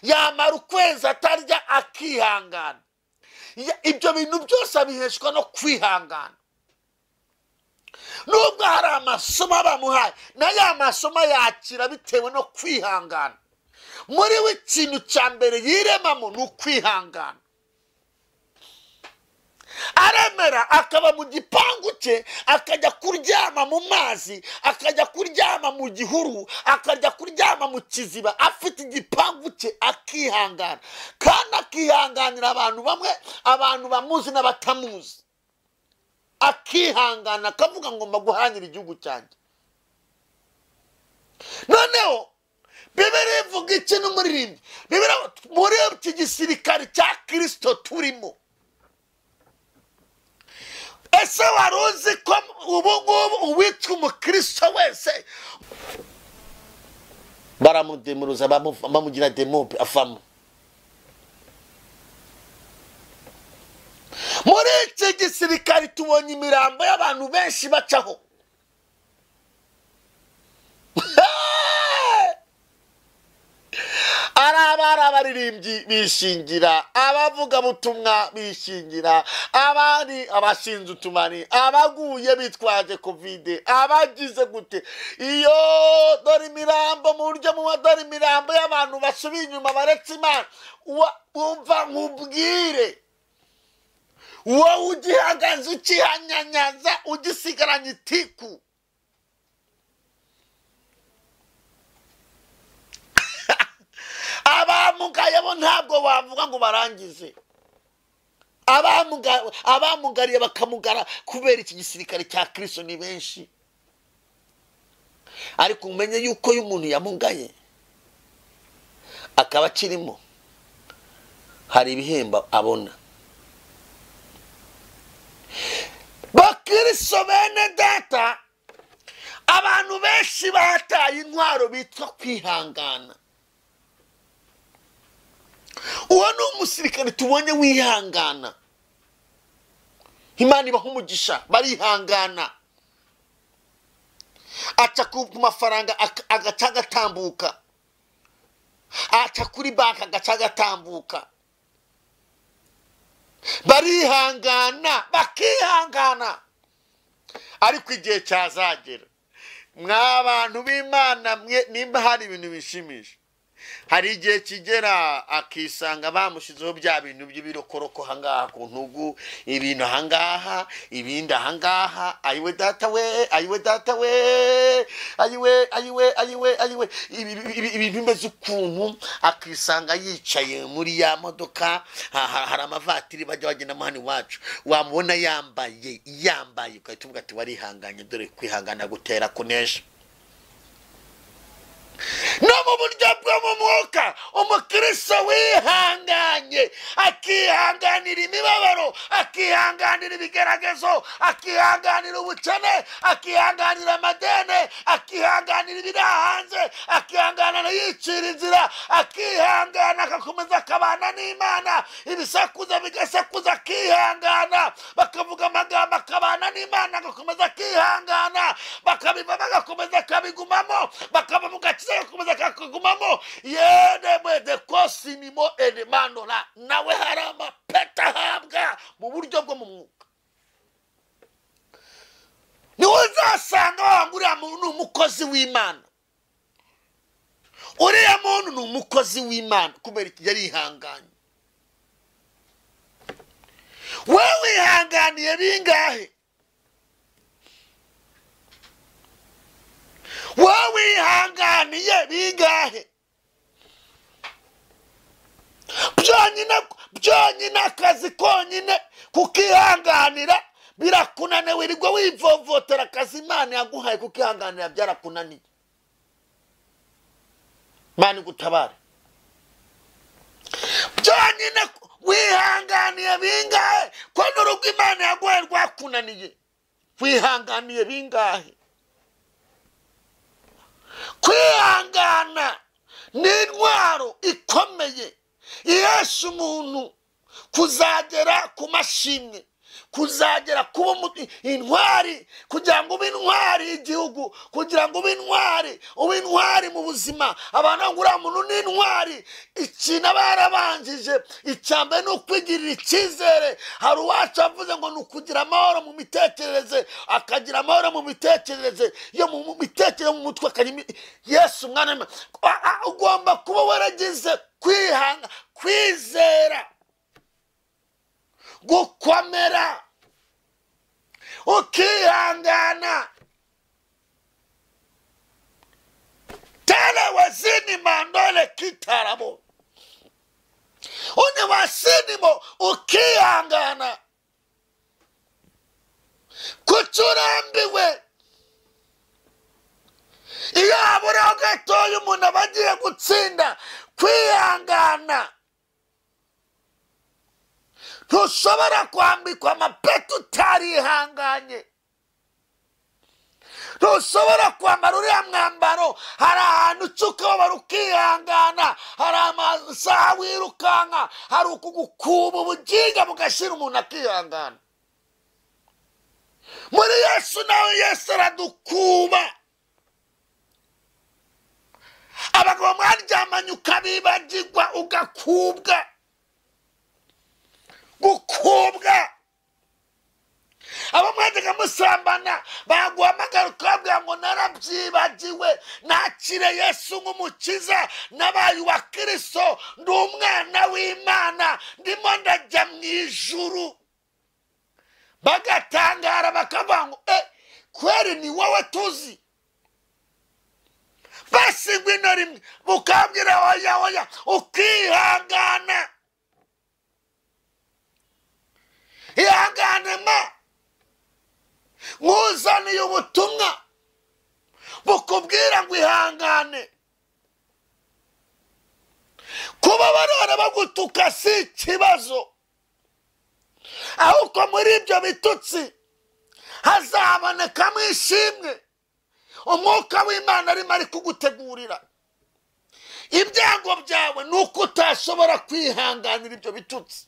Speaker 1: yamara ukwezi atarya akihangana. Ibyo bintu byose abiheshwa no kwihangana. Nubwo hari amasomo bamuhaye, na ya masomo yakira bitewe no kwihangana. Muri we ikintu cya mbere yiremamo ni ukwihangana. Aremera akaba mu gipangu cye, akajya kuryama mu mazi, akajya kuryama mu gihuru, akajya kuryama mu kiziba, afite igipangu cye akihangana. Kandi akihanganira abantu bamwe, abantu bamuzi n'abatamuzi. Akihangana akavuga ngo mbaguhanira igihugu cyanjye. Noneho Bibiliya ivuga ikintu muririmbyi, Bibiliya muri iki gisirikare cya Kristo turimo. Ese wari uzi ko ubu ngubu uwitwa umukristo wese baramudemuruza, bamugira demobe avamo? Muri iki gisirikare tubonye imirambo y'abantu benshi bacaho. Abaririmbyi bishingira, abavuga butumwa bishingira, abandi abashinze utumani, abaguye bitwaje covid, abagize gute. Iyo dore imirambo mu buryo mu dore imirambo y'abantu basubiye inyuma baretse Imana. Umva nkubwire, wowe ugihagaze ukihanyanyaza, ugisigaranye itiku. abamugaye bo ntabwo bavuga ngo barangize. Abamugariye bakamugara kubera iki gisirikare cya Kristo ni benshi. Ariko umenye yuko iyo umuntu yamugaye akaba akirimo, hari ibihembo abona. Bakristo bene data, abantu benshi bataye intwaro bitwa kwihangana. Uwo ni umusirikare tubonye wihangana. Imana ibaha umugisha, barihangana. Aca ku mafaranga agaca agatambuka, aca kuri banki agaca agatambuka. Barihangana, bakihangana. Ariko igihe cyazagera, mw'abantu b'Imana mwe, nimba hari ibintu bishimisha, hari igihe kigera akisanga bamushizeho bya bintu by'ibirokoroko hangaha ku ntugu, ibintu hangaha, ibindi hangaha. Ayiwe data we, ayiwe data we, ayiwe ibintu bimeze ukuntu, akisanga yicaye muri ya modoka. Hari amavatiri bajya bagenda mu hano iwacu, wamubona yambaye ugahita uvuga ati warihanganye, dore kwihangana gutera kunesha. No mu buryo bwo mu mwuka, umukristo wihanganye akihanganira imibabaro, akihanganira ibigeragezo, akihanganira ubukene, akihanganira amadene, akihanganira ibiri hanze, akihanganira yicira inzira, akihangana agakomeza akabana n'Imana. Ibisakuza bigasakuza akihangana, bakavuga amagambo akabana n'Imana agakomeza akihangana, bakabivamo agakomeza akabigumamo, bakaba mu gakiza agakomeza akakugumamo. Yedemwe de kosinimo elemanora, nawe hari amapeta ahabwa mu buryo bwo mu mwuka. Niwe uzasanga wanga uriya muntu ni umukozi w'Imana. Uriya muntu ni umukozi w'Imana kubera iki yarihanganye. Wowe wihanganiye bingahe? Wowe wihanganiye bingahe? Byonyine akazi konyine kukihanganira birakunaniye, wirirwa wivovotera akazi Imana yaguhaye kukihanganira byarakunaniye. Imana igutabare. Byonyine wihanganiye bingahe? Ko n'urugo Imana yaguhaye rwakunaniye, wihanganiye bingahe? Kwihangana ni intwaro ikomeye ihesha umuntu kuzagera ku mashimwe, kuzagera kuba intwari, kugira ngo ube intwari y'igihugu, kugira ngo ube intwari mu buzima. Abantu ngo uriya muntu ni intwari. Ikintu barabanjije icyambere ni ukwigirira icyizere. Hari uwacu avuze ngo ni ukugira amahoro mu mitekerereze, akagira amahoro mu mitekerereze, yo mu mitekerereze mu mutwe akagira Yesu umwana. Ugomba kuba waragize kwihanga, kwizera, gukomera, ukihangana. Tele wazini mandole kitarabo, une wasinimo ukihangana. Kucurambiwe iyo habura gatoya umuntu abagiye gutsinda. Kwihangana, ntushobora kwambikwa amapeti utarihanganye. Ntushobora kwambara uriya mwambaro hari ahantu ucuka wabara ukihangana, hari amasaha wirukanka, hari ukugukuba ubuginga bugashira umuntu akihangana. Muri Yesu nawe Yesu aradukuba. Abagabo mwaryamanye ukabibagirwa ugakubwa. Gukubwa. Abo mwajyaga musambana baguhamagara ukabwira ngo narabyibagiwe, nakire Yesu nk'umukiza, nabaye uwa Kristo, ndi umwana w'Imana, ndimo ndajya mu ijuru. Bagatangara bakavuga ngo kweri ni wowe tuzi. basi ngwino rimwe mukambwira oya ukihangana. Ihangane ma nkuzaniye ubutumwa bukubwira ngo ihangane. Kuba barora bagutuka si ikibazo, ahubwo muri ibyo bitutsi hazabonekamo ishimwe umwuka w'Imana arimo ari kugutegurira. Ibyago byawe ni uko utashobora kwihanganira ibyo bitutsi.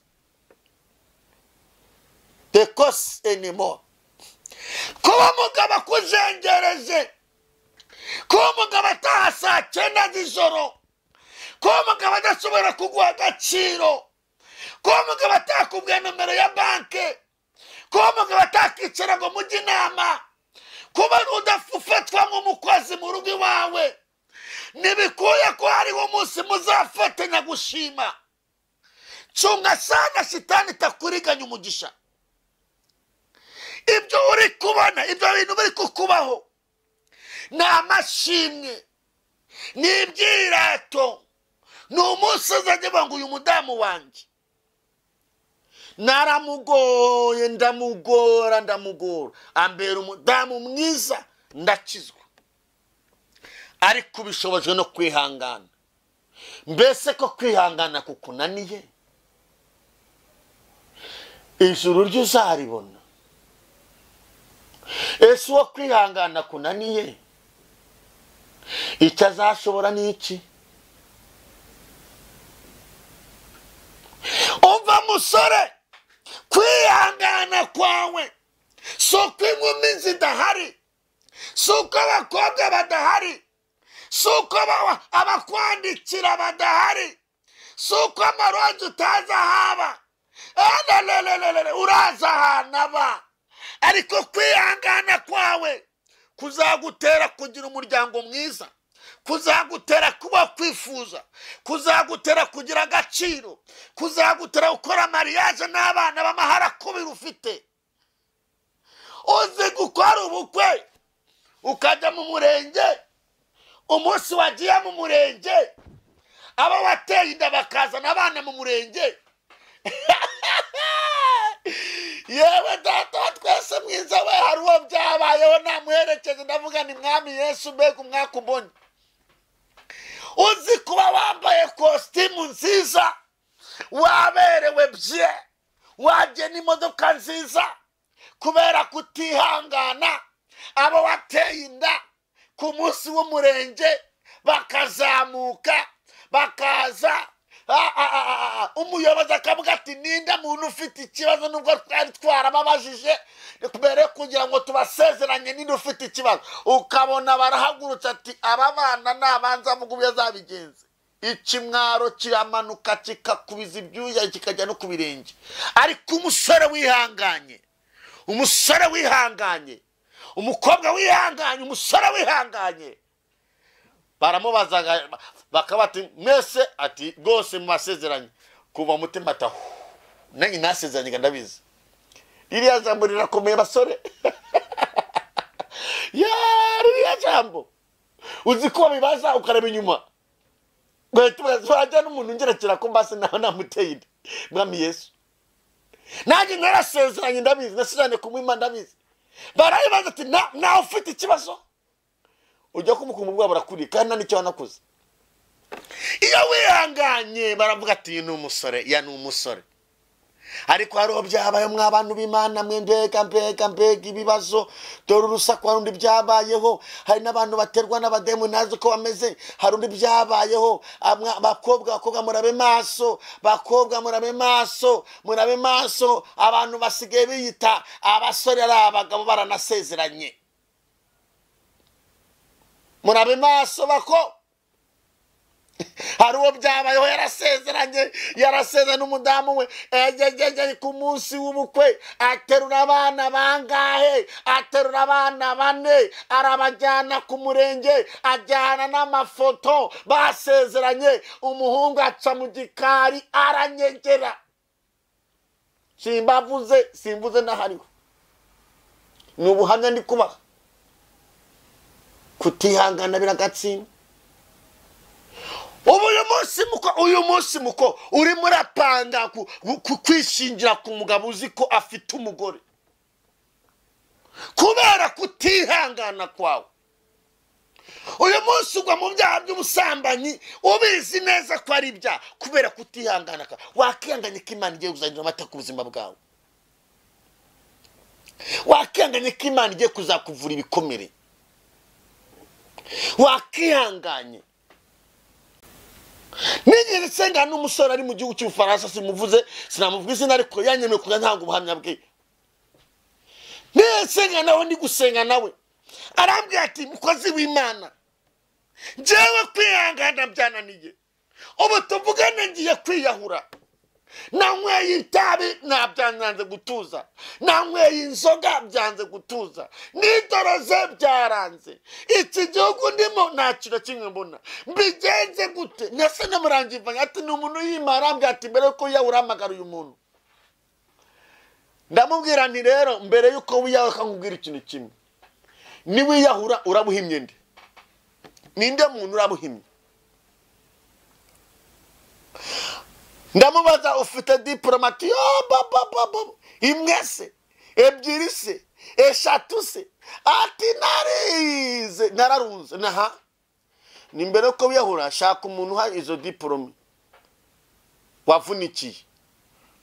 Speaker 1: The cause anymore. Kuba umugabo akuzengereje, kuba umugabo ataha saa 9 z'ijoro, kuba umugabo adashobora kuguha agaciro, kuba umugabo atakubwiye nomero ya banke, kuba umugabo atakicara ngo mujye inama, kuba udafatwa nk'umukozi mu rugo iwawe, ntibikuye ko hariho umunsi muzafatanya gushima. Cunga sana shitani itakuriganya umugisha. Ibyo uri kubona, ibyo bintu biri kukubaho, ni amashimwe, ni ibyirato. Ni umunsi uzajya banga uyu mudamu wanjye naramugoye, ndamugora, ambera umudamu mwiza, ndakizwa. Ariko ubishobojwe no kwihangana. Mbese ko kwihangana kukunaniye, ijuru ryo uzaribona. Ese uwo kwihangana kunaniye, icyo azashobora ni iki? Umva musore, kwihangana kwawe si uko inkumi zidahari, si uko abakobwa badahari, si uko abakwandikira badahari, si uko amaronji utaza haba. Uraza ahantu aba. Ariko kwihangana kwawe kuzagutera kugira umuryango mwiza, kuzagutera kuba kwifuza, kuzagutera kugira agaciro, kuzagutera gukora mariage n'abana b'amahara kubira ufite. Uzi gukora ubukwe ukajya mu murenge, umunsi wagiye mu murenge aba wateye inda bakazana abana mu murenge. Yewe data twese mwiza we, hari uwo byabayeho namuherekeze, ndavuga ni mwami Yesu, mbega umwaka ubonye. Uzi kuba wambaye kositimu nziza, waberewe bye, wagena imodoka nziza, kubera kutihangana abo wateye inda ku munsi w'umurenge bakazamuka bakaza. Umuyobozi akavuga ati ninde muntu ufite ikibazo, nubwo twari twarababajije kubera kugira ngo tubasezeranye ninde ufite ikibazo. Ukabona barahagurutse ati aba bana nabanza mugubu yazabigenze. Ikimwaro kiramanuka kikakubiza ibyuya kikajya no kubirenge. Ariko umusore wihanganye, umusore wihanganye, umukobwa wihanganye, umusore wihanganye, baramubazaga bakabati mwese ati rwose mu masezeranye kuva mutima taho nanyi nasezeranye ndabizi. Iriya jambo rirakomeye basore. Iriya jambo uzi ko bibaza ukareba inyuma twajya n'umuntu ngerekera ko mbase naho namuteye inda. Mwami Yesu, nanjye narasezeranye ndabizi, nasezeranye kumwima ndabizi. Barayibaza ati nawe ufite ikibazo, ujya kumukumva bwa barakuri kandi nicyo wanakoze. Iyo wihanganye baravuga ati ni umusore, ya ni umusore. Ariko hariho byabaye mw'abantu b'Imana mwe, mbega ibibazo, dore urusaku harundi byabayeho. Hari n'abantu baterwa n'abademu nazo ko bameze. Harundi byabayeho, abakobwa murabe maso, bakobwa murabe maso, abantu basigaye biyita abasore ari abagabo baranasezeranye. Murabe maso bako. Hari uwo byabayeho yarasezeranye n'umudamu we, ku munsi w'ubukwe aterura abana bangahe, aterura abana 4, arabajyana ku murenge, ajyana n'amafoto basezeranye. Umuhungu aca mu gikari aranyegera. Simvuze nahariho, ni ubuhamya ndi kubaha. Kutihangana biragatsinda. uyu munsi muko uri murapanga kwishingira ku mugabo uzi ko afite umugore kubera kutihangana kwawe. Uyu munsi ugwa mu byaha by'ubusambanyi ubizi neza ko ari ibyaha kubera kutihangana kwawe. Wakihanganye ko Imana igiye kuzanira amata ku buzima bwawe. Wakihanganye ko Imana igiye kuzakuvura ibikomere. Wakihanganye. Nigeze nsenga n'umusore ari mu gihugu cy'Ubufaransa, simuvuze sinamuvuga izina ariko yanyemeye kugira ntango ubuhamya bwe. Nsenga nawe ndi gusenga nawe arambwira ati mukozi w'Imana njyewe kwihangana byananiye, ubu tuvugane ngiye kwiyahura. Nanyweye itabi nabyanze gutuza, nanyweye inzoga byanze gutuza, nidoroze byaranze, iki gihugu ndimo nta kintu kimwe mbona, mbigenze gute? Nase namurangivanye ati ni umuntu yima, arambwira ati mbere yuko yahura hamagara uyu muntu. Ndamubwira nti rero mbere yuko wiyahura nkubwira ikintu kimwe, ni wiyahura urabuhimye nde? Ninde muntu urabuhimye? Ndamubaza ufite diplomati imwe se, ebyiri se, eshatu se? Ati narize nararunze. Naha ni mbere yuko wiyahura shaka umuntu uha izo diplome wavunikiye.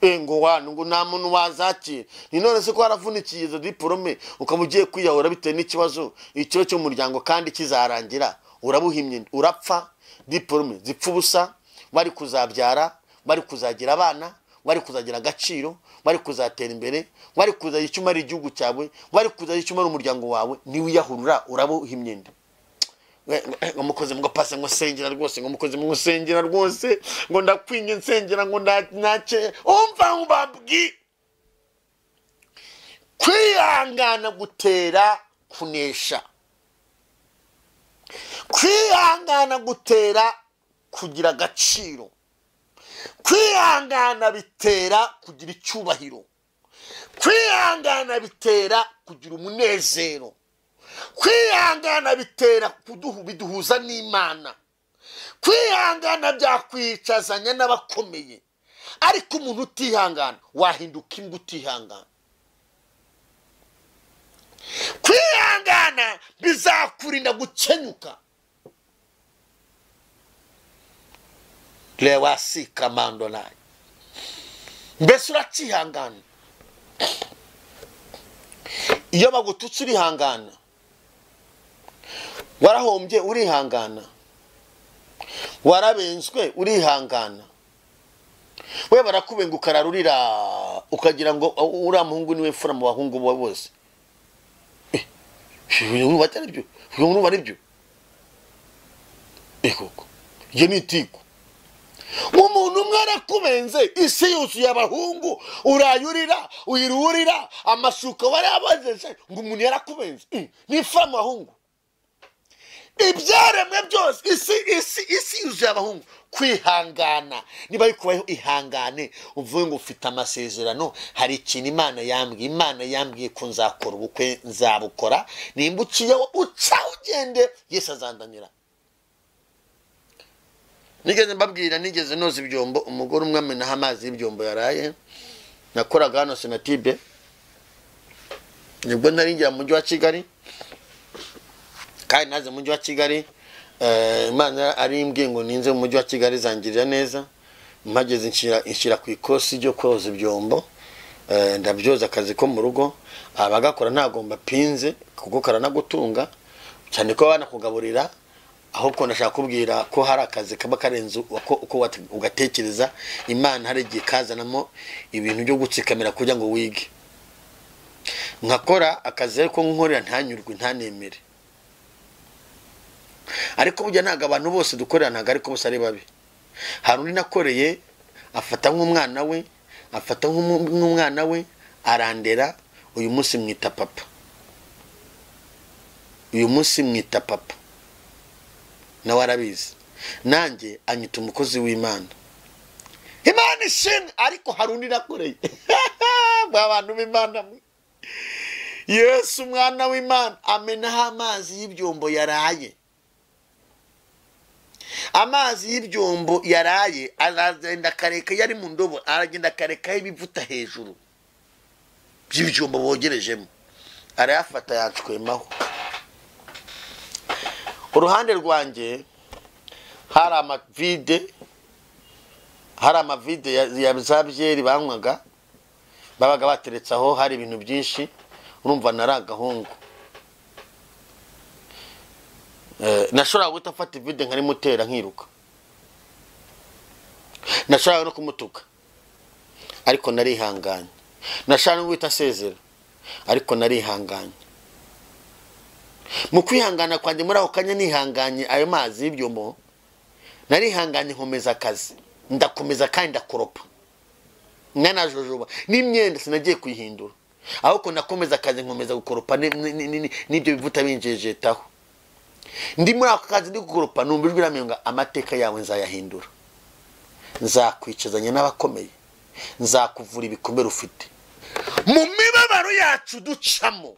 Speaker 1: Ngo wanu ngo nta muntu wazakira. Ni none se ko waravunikiye izo diplome ukaba ugiye kwiyahura bitewe n'ikibazo icyo cy'umuryango kandi kizarangira, urabuhimye urapfa, diplome zipfa ubusa, bari kuzabyara, bari kuzagira abana, bari kuzagira agaciro, bari kuzatera imbere, bari kuzagira icyo umara igihugu cyawe, bari kuzagira icyo umara umuryango wawe. Ni wiyahurura urabuhimye nde? Umukozi ngo pase ngo sengera rwose, ngo umukozi ngo sengera rwose, ngo ndakwinye nsengera ngo nace. Umva ubabwi kwihangana gutera kunesha, kwihangana gutera kugira agaciro, kwihangana bitera kugira icyubahiro, kwihangana bitera kugira umunezero, kwihangana bitera biduhuza n'Imana, kwihangana byakwicazanya n'abakomeye. Ariko umuntu utihangana wahinduka imbwa utihangana. Kwihangana bizakurinda gukenyuka. Lewasi kamando naye mbese urakihangana. Iyo bagututse urihangana, warahombye urihangana, warabenzwe urihangana, we barakubenga ukararurira ukagira ngo uriya muhungu niwe mfura mu bahungu bose. Ubu batari byo, ubu bari byo. Koko je nitiko umuntu umwe arakubenze, isi yuzuye abahungu, urayurira uyirurira amashuka warabajeje ngo umuntu yarakubenze. Ni mfura mu bahungu. Ibyaremwe byose isi yuzuye abahungu. Kwihangana niba bikubayeho ihangane, uvuye ngo ufite amasezerano, hari ikintu Imana yambwiye ko nzakora ubukwe, nzabukora, nimba uciyeho uca ugende, Yesu azandanira. Nigeze mbabwira, nigeze noza ibyombo, umugore umwe amenaho amazi y'ibyombo yaraye. Nakoraga hano Senatibe, nibwo nari ngira mu mujyi wa Kigali, kandi naze mu mujyi wa Kigali Imana ari imbwiye ngo ninze mu mujyi wa Kigali zangirira neza. Mpageze inshyira ku ikosi ryo koza ibyombo, ndabyoza akazi ko mu rugo. Abagakora ntago mbapinze kuko karanagutunga cyane ko banakugaburira, ahubwo nashaka kubwira ko hari akazi kaba karenze uko ugatekereza. Imana hari igihe kazanamo ibintu byo gutsikamira kugira ngo wige. Nkakora akazi ariko nkorera ntanyurwe ntanemere. Ariko burya ntago abantu bose dukorera ntago ariko bose ari babi. Hari undi nakoreye afata nk'umwana we, afata nk'umwana we arandera. Uyu munsi mwita papa, uyu munsi mwita papa, nawe arabizi. Nanjye anyita umukozi w'Imana. Imana ishimwe. Ariko hari undi nakoreye abantu b'Imana, Yesu umwana w'Imana amenaho amazi y'ibyombo yaraye. amazi y'ibyombo yaraye aragenda kareka yari mu ndobo aragenda kareka ibivuta hejuru by'ibyombo bogerejemo arayafata yacwemaho uruhande rwanjye hari amavide ya zabyeri banywaga babaga bateretse aho hari ibintu byinshi urumva naragahungu nashobora guhita mfata ivide nkarimutera nkiruka nashobora no kumutuka ariko narihanganye nashobora no guhita asezera ariko narihanganye mu kwihangana kwanjye muri ako kanya nihanganye ayo mazi y'ibyombo narihanganye nkomeza akazi ndakomeza kandi ndakoropa nanajojoba n'imyenda sinagiye kuyihindura ahubwo nakomeza akazi nkomeza gukoropa n'ibyo bivuta binjejetaho ndi muri ako kazi ndi gukoropa numva ijwi riramyenga amateka yawe nzayahindura nzakwicazanya n'abakomeye nzakuvura ibikomere ufite mu mibabaro yacu ducamo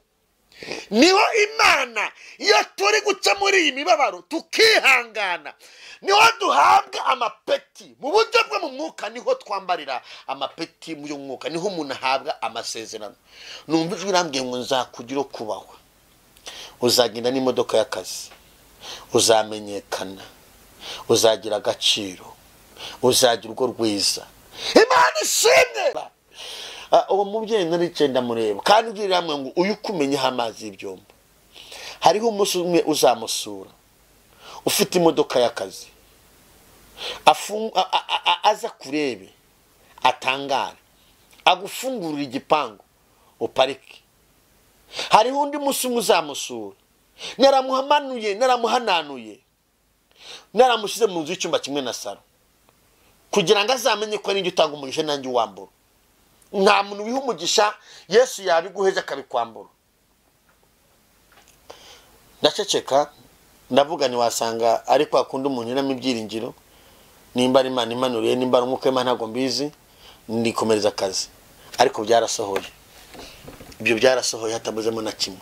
Speaker 1: niho Imana iyo turi guca muri iyi mibabaro tukihangana niho duhabwa amapeti mu buryo bwo mu mwuka niho twambarira amapeti mu mwuka niho umuntu ahabwa amasezerano numva ijwi riramyenga ngo nzakugira kubaho uzagenda n'imodoka y'akazi uzamenyekana uzagira agaciro uzagira urwo rwiza Imana ishimwe uwo mubyeyi naricaye ndamureba kandi ugirira hamwe ngo uyu kumenyeho amazi y'ibyombo hariho umunsi umwe uzamusura ufite imodoka y'akazi aza kurebe atangara agufungurira igipangu uparike hariho undi munsi umwe uzamusura naramuhananuye naramushyize mu nzu y'icyumba kimwe na saro kugira ngo azamenye ko ari njye utanga umugisha nanjye uwambura nta muntu wiha umugisha Yesu yabiguheje akabikwambura ndaceceka ndavuga ni wasanga ariko akunda umuntu iramo ibyiringiro nimba ari Imana imanuriye nimba ari umwuka w'Imana ntabwo mbizi ndikomereza akazi ariko byarasohoye ibyo byarasohoye hatabuzemo na kimwe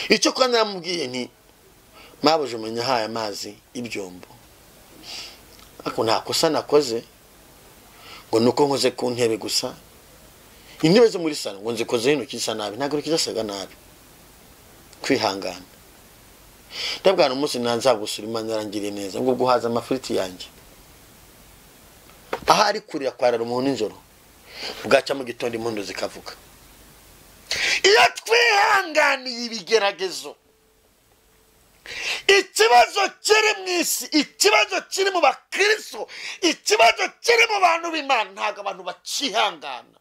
Speaker 1: icyo kwa namubwiye nti mabuje umenya haye amazi ibyombo ako nta kosa nakoze ngo nuko nkoze ku ntebe gusa intebe zo muri salo ngo nzikoze hino kisa nabi ntabwo kizasaga nabi kwihangana ndabwana umunsi nanzagusura Imana yarangiriye neza ngo guhaza amafiriti yanjye aha ari kurira kwarara umuntu nijoro bwaca mu gitondo impundu zikavuga iyo twihanganiye ibigeragezo ikibazo kiri mu isi ikibazo kiri mu bakristo ikibazo kiri mu bantu b'Imana ntabwo abantu bakihangana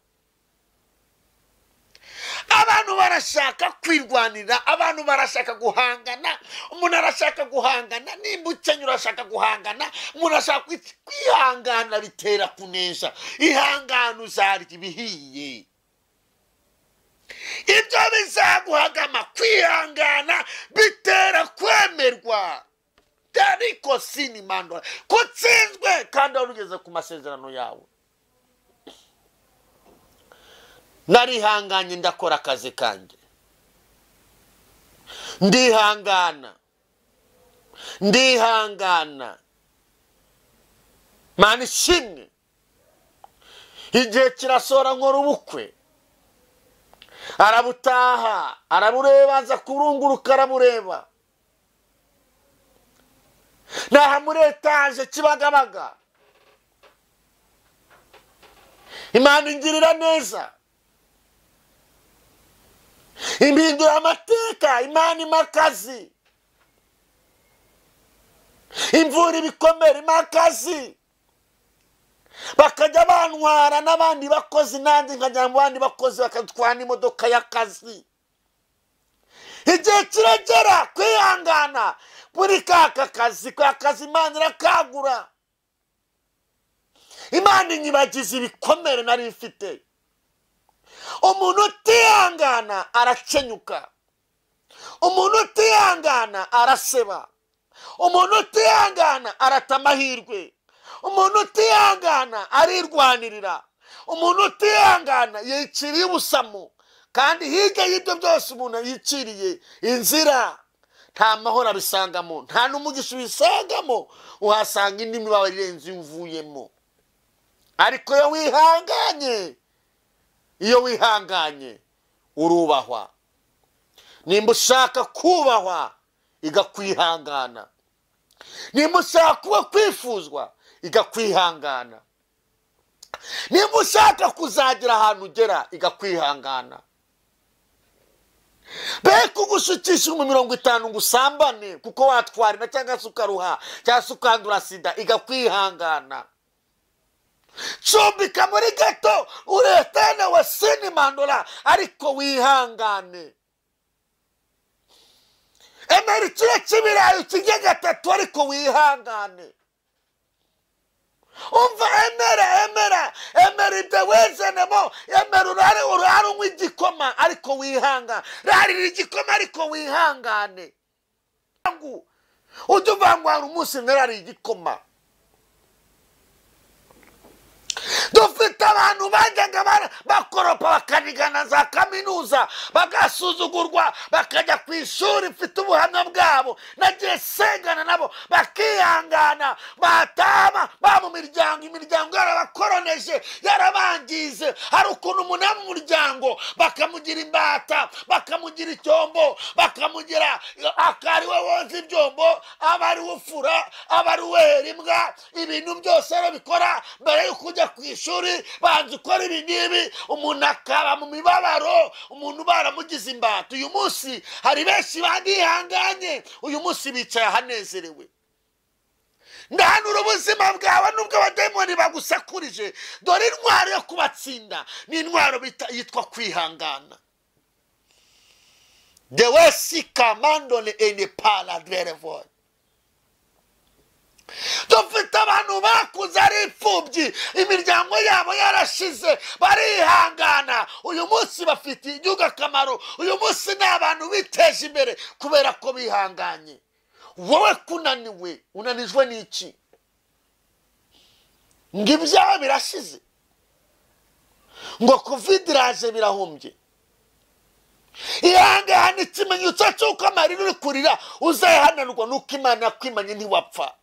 Speaker 1: abantu barashaka kwirwanira abantu barashaka guhangana umuntu arashaka guhangana nimba ukenye urashaka guhangana umuntu ashaka kwihangana bitera kunesha ihangana uzarya ibihiye ibyo bizaguhagama kwihangana bitera kwemerwa ariko sinimandwa kutsinzwe kandi warugeze ku masezerano yawe narihanganye ndakora akazi kanjye ndihangana Mana ishimwe igihe kirasora nkora ubukwe arabutaha arabureba aza kurunguruka arabureba naha muri etaje Kibagabaga Imana ingirira neza impindura amateka Imana imakazi imvura ibikomere imakazi bakajya bantwara n'abandi bakozi nanjye nkajya mu bandi bakozi bakatwara imodoka y'akazi igihe kiragera kwihangana muri kaka kazi Imana irakagura Imana inyibagiza ibikomere nari mfite umuntu utihangana arakenyuka umuntu utihangana araseba umuntu utihangana arata amahirwe umuntu utihangana arirwanirira umuntu utihangana yiciriye ubusamo kandi hirya y'ibyo byose umuntu yiciriye inzira nta mahoro abisangamo, nta n'umugisha ubisangamo, uhasanga indi mibabaro irenze imvuyemo. Ariko iyo wihanganye urubahwa. Nimba ushaka kubahwa igakwihangana, nimba ushaka kuba kwifuzwa igakwihangana, nimba ushaka kuzagira ahantu ugera igakwihangana. Be kugushukisha 50 ngo usambane kuko watwarira cyangwa se ukaruha cyangwa se ukandura sida igakwihangana. Cumbika muri gato uretane wasini mandola ariko wihangane. Emera ikiro cy'ibirayi ukirye gatatu ariko wihangane. Umva emera ibyo wezenemo, emera urare unywa igikoma ariko wihangane, rarira igikoma ariko wihangane. Ujya uvangwa hari umunsi ntarari igikoma. Dufite abantu bajyaga bakoropa bakanigana za kaminuza bagasuzugurwa bakajya ku ishuri, mfite ubuhamya bwabo, nagiye sengana nabo bakihangana, batama ba mu imiryango yarabakoroneje yarabangize. Hari ukuntu umunani mu muryango bakamugira imbata, bakamugira icyombo, bakamugira akari we woza ibyombo, abari ufura, abari wera imbwa, ibintu byose arabikora mbere yo kujya ku ishuri. Banze ukora ibi ngibi, umuntu akaba mu mibabaro, umuntu baramugize imbata. Uyu munsi hari benshi bandihanganye, uyu munsi bicaye hanezerewe. Ndahanura ubuzima bwawe nubwo abadayimoni bagusakurije, dore intwaro yo kubatsinda ni intwaro yitwa kwihangana. De wesi kamandole ene pala drerevoye. Dufite abantu bakuze ari imfubyi, imiryango yabo yarashize, barihangana. Uyu munsi bafite igihugu akamaro, uyu munsi ni abantu biteje imbere kubera ko bihanganye. Wowe kunaniwe, unanijwe n'iki? Ngo ibyawe birashize, ngo covid iraje birahumbye. Ihangane ikimenyetso cy'uko amarira uri kurira uzayihananirwa n'uko Imana yakwimanye ntiwapfa.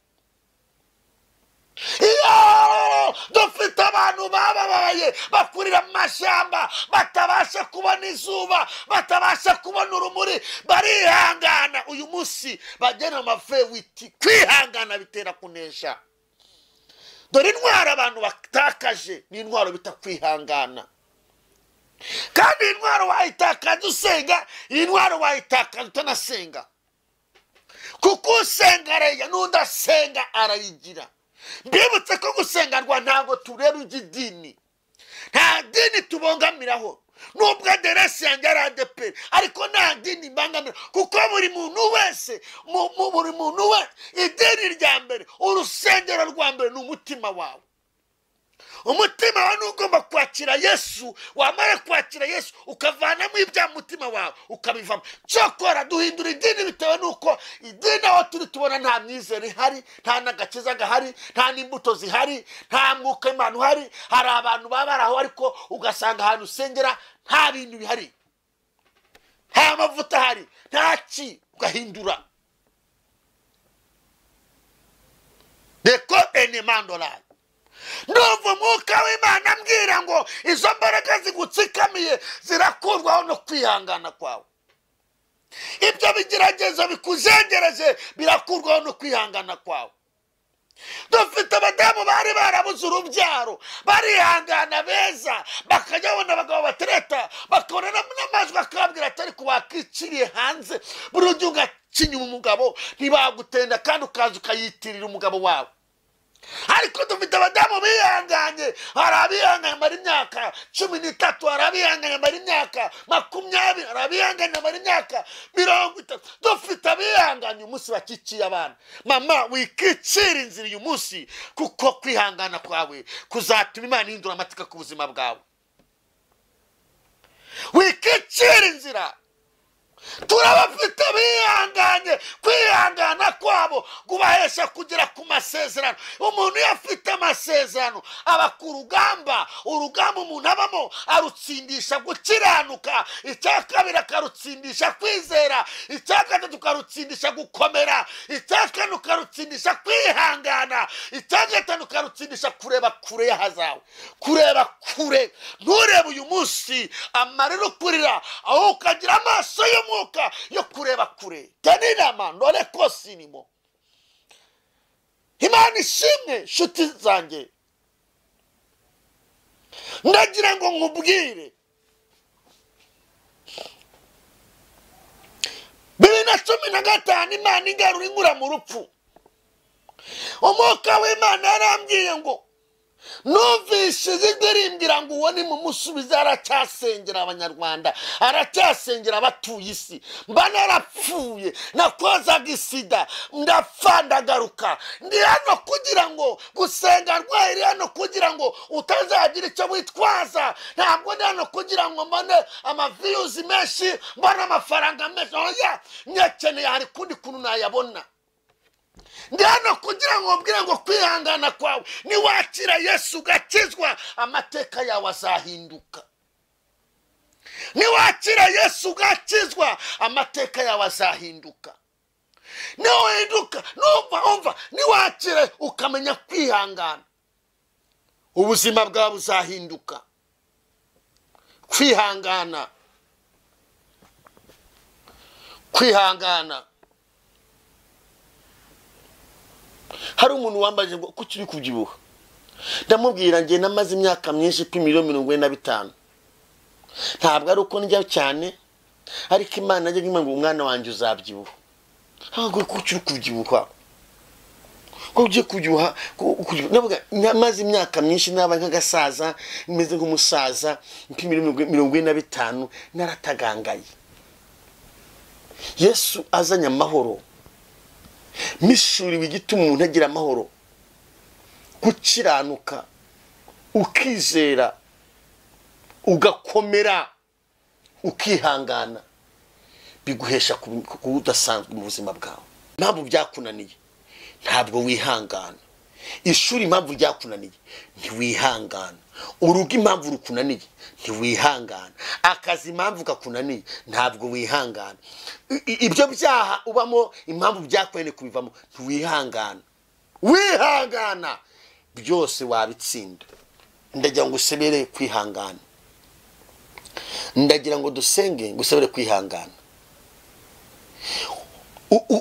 Speaker 1: Dufite abantu bababaye bakurira mu mashyamba, batabasha kubona izuba, batabasha kubona urumuri, barihangana. Uyu munsi bagena amafewiti. Kwihangana bitera kunesha. Dore intwaro abantu batakaje ni intwaro bita kwihangana. Kandi intwaro wayitakaza usenga, intwaro wayitakaza utanasenga. Kuko usenga areya n'udasenga arayigira. Mbibutse ko gusengarwa ntabwo tureba iby'idini, nta dini tubongamiraho. Nubwo aderesi yanjye ari ADP, ariko nta dini mbangamira, kuko buri muntu wese buri muntu we idini rya mbere, urusengero rwa mbere ni umutima wawe. Umutima wawe ugomba kwakira Yesu. Wamara kwakira Yesu ukavanamo ibya mutima wawe ukabivamo. Cyokora duhindura idini bitewe nuko idini aho turi tubona nta myizere ihari, nta nagakiza gahari, nta n'imbuto zihari, nta mwuka Imana uhari. Hari abantu babaraho ariko ugasanga ahantu usengera nta bintu bihari, nta mavuta ahari, nta ki, ugahindura. Deko enemandolari. Numva umwuka w'Imana ambwira ngo izo mbaraga zigutsikamiye zirakurwaho no kwihangana kwawe. Ibyo bigeragezo bikuzengereje birakurwaho no kwihangana kwawe. Dufite abadamu bari barabuze urubyaro, barihangana beza, bakajyabona abagabo batereta, bakabona n'amajwi akabwira atari kubakiciriye hanze, burundu ugacinya umugabo ntibagutenda kandi ukaza ukayitirira umugabo wawe. Ariko dufite abadamu bihanganye, hari abihanganye bari imyaka 13, hari abihanganye bari imyaka 20, hari abihanganye bari imyaka 30. Dufite abihanganye umunsi bakiciye abana. Mama wikicira inzira uyu munsi, kuko kwihangana kwawe kuzatuma Imana ihindura amatika ku buzima bwawe. Wikicira inzira. turabafite bihanganye kwihangana kwabo kubahesha kugera ku masezerano umuntu yafite amasezerano aba ku rugamba urugamba umuntu abamo arutsindisha gukiranuka icya kabiri akarutsindisha kwizera icya gatatu akarutsindisha gukomera icya kane ukarutsindisha kwihangana icya gatanu ukarutsindisha kureba kure y'ahazawe kureba kure nturebe uyu munsi amarira ukurira aho ukagira amaso y'umwuka yo kureba kure tanina none ko sinimo Imana ishimwe nshuti zanjye ndagira ngo nkubwire 2015 Imana ingarura inkura mu rupfu umwuka w'Imana yarambwiye ngo numvishije irimbwira ngo uwo ni mumusubiza aracyasengera Abanyarwanda aracyasengera abatuye isi mba narapfuye nakozaga isida ndapfa ndagaruka ndi hano kugira ngo gusenga rwaye hano kugira ngo utazagira icyo witwaza ntabwo ndi hano kugira ngo mbone amaviews menshi mbone amafaranga menshi oya nyakeneye hari kundi kuntu nayabona ndano kugira ngo mbwire ngo kwihangana kwawe ni wakira Yesu gakizwa amateka yawe azahinduka ni wakira Yesu gakizwa amateka yawe azahinduka no hinduka numva ni wakire ukamenya kwihangana ubuzima bwawe buzahinduka kwihangana hari umuntu wambaje ngo kuki uri kubyibuha ndamubwira ngiye namaze imyaka myinshi pe 45 ntabwo ari uko njya cyane ariko Imana ajye ngo umwana wanjye uzabyibuha ahubwo kuki uri kubyibuha kuje kubyibuha navuga namaze imyaka myinshi naba nk'agasaza imeze nk'umusaza pe 45 naratagangaye Yesu azanya amahoro mishuri wigituma umuntu agira amahoro gukiranuka ukizera ugakomera ukihangana biguhesha kudasanzwe mu buzima bwawe ntabwo byakunaniye ntabwo wihangana ishuri impamvu ryakunaniye ntiwihangana urugo impamvu rukunaniye ntiwihangana akazi impamvu kakunaniye ntabwo wihangana ibyo byaha ubamo impamvu byakwene kubivamo ntiwihangana wihangana byose wabitsinda ndagira ngo usebere kwihangana ndagira ngo dusenge ngusebere kwihangana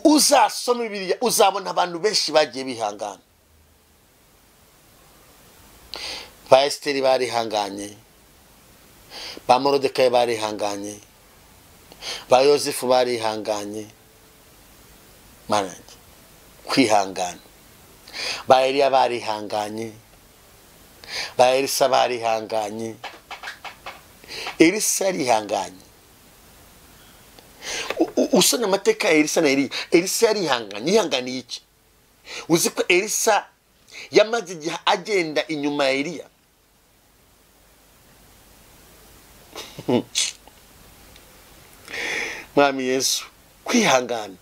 Speaker 1: uzasoma Bibiliya uzabona abantu benshi bagiye bihangana ba Esteri barihanganye ba Morodekayi barihanganye ba Yosefu barihanganye maranje kwihangana ba Eliya barihanganye ba Elisa barihanganye Elisa yarihanganye usana amateka ya Elisa na Eliya Elisa yarihanganye yihanganiye iki uzi ko Elisa yamaze igihe agenda inyuma ya Eliya Mwami Yesu kwihangana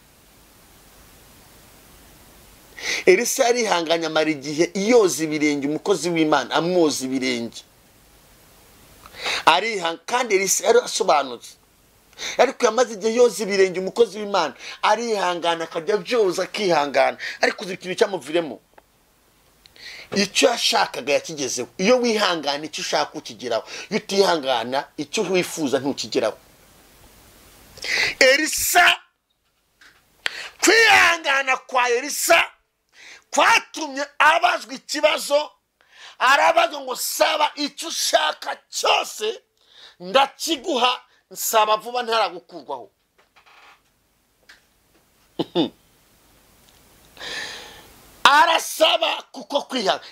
Speaker 1: Elisa yarihanganye amara igihe iyoza ibirenge umukozi w'Imana amwoza ibirenge kandi Elisa yarasobanutse ariko yamaze igihe yoza ibirenge umukozi w'Imana arihangana akajya byoza akihangana ariko uzi ikintu cyamuviremo icyo yashakaga yakigezeho iyo wihangana icyo ushaka ukigeraho iyo utihangana icyo wifuza ntukigeraho Elisa kwihangana kwa Elisa kwatumye abazwa ikibazo arabaza ngo saba icyo ushaka cyose ndakiguha nsaba vuba ntaragukurwaho arasaba kuko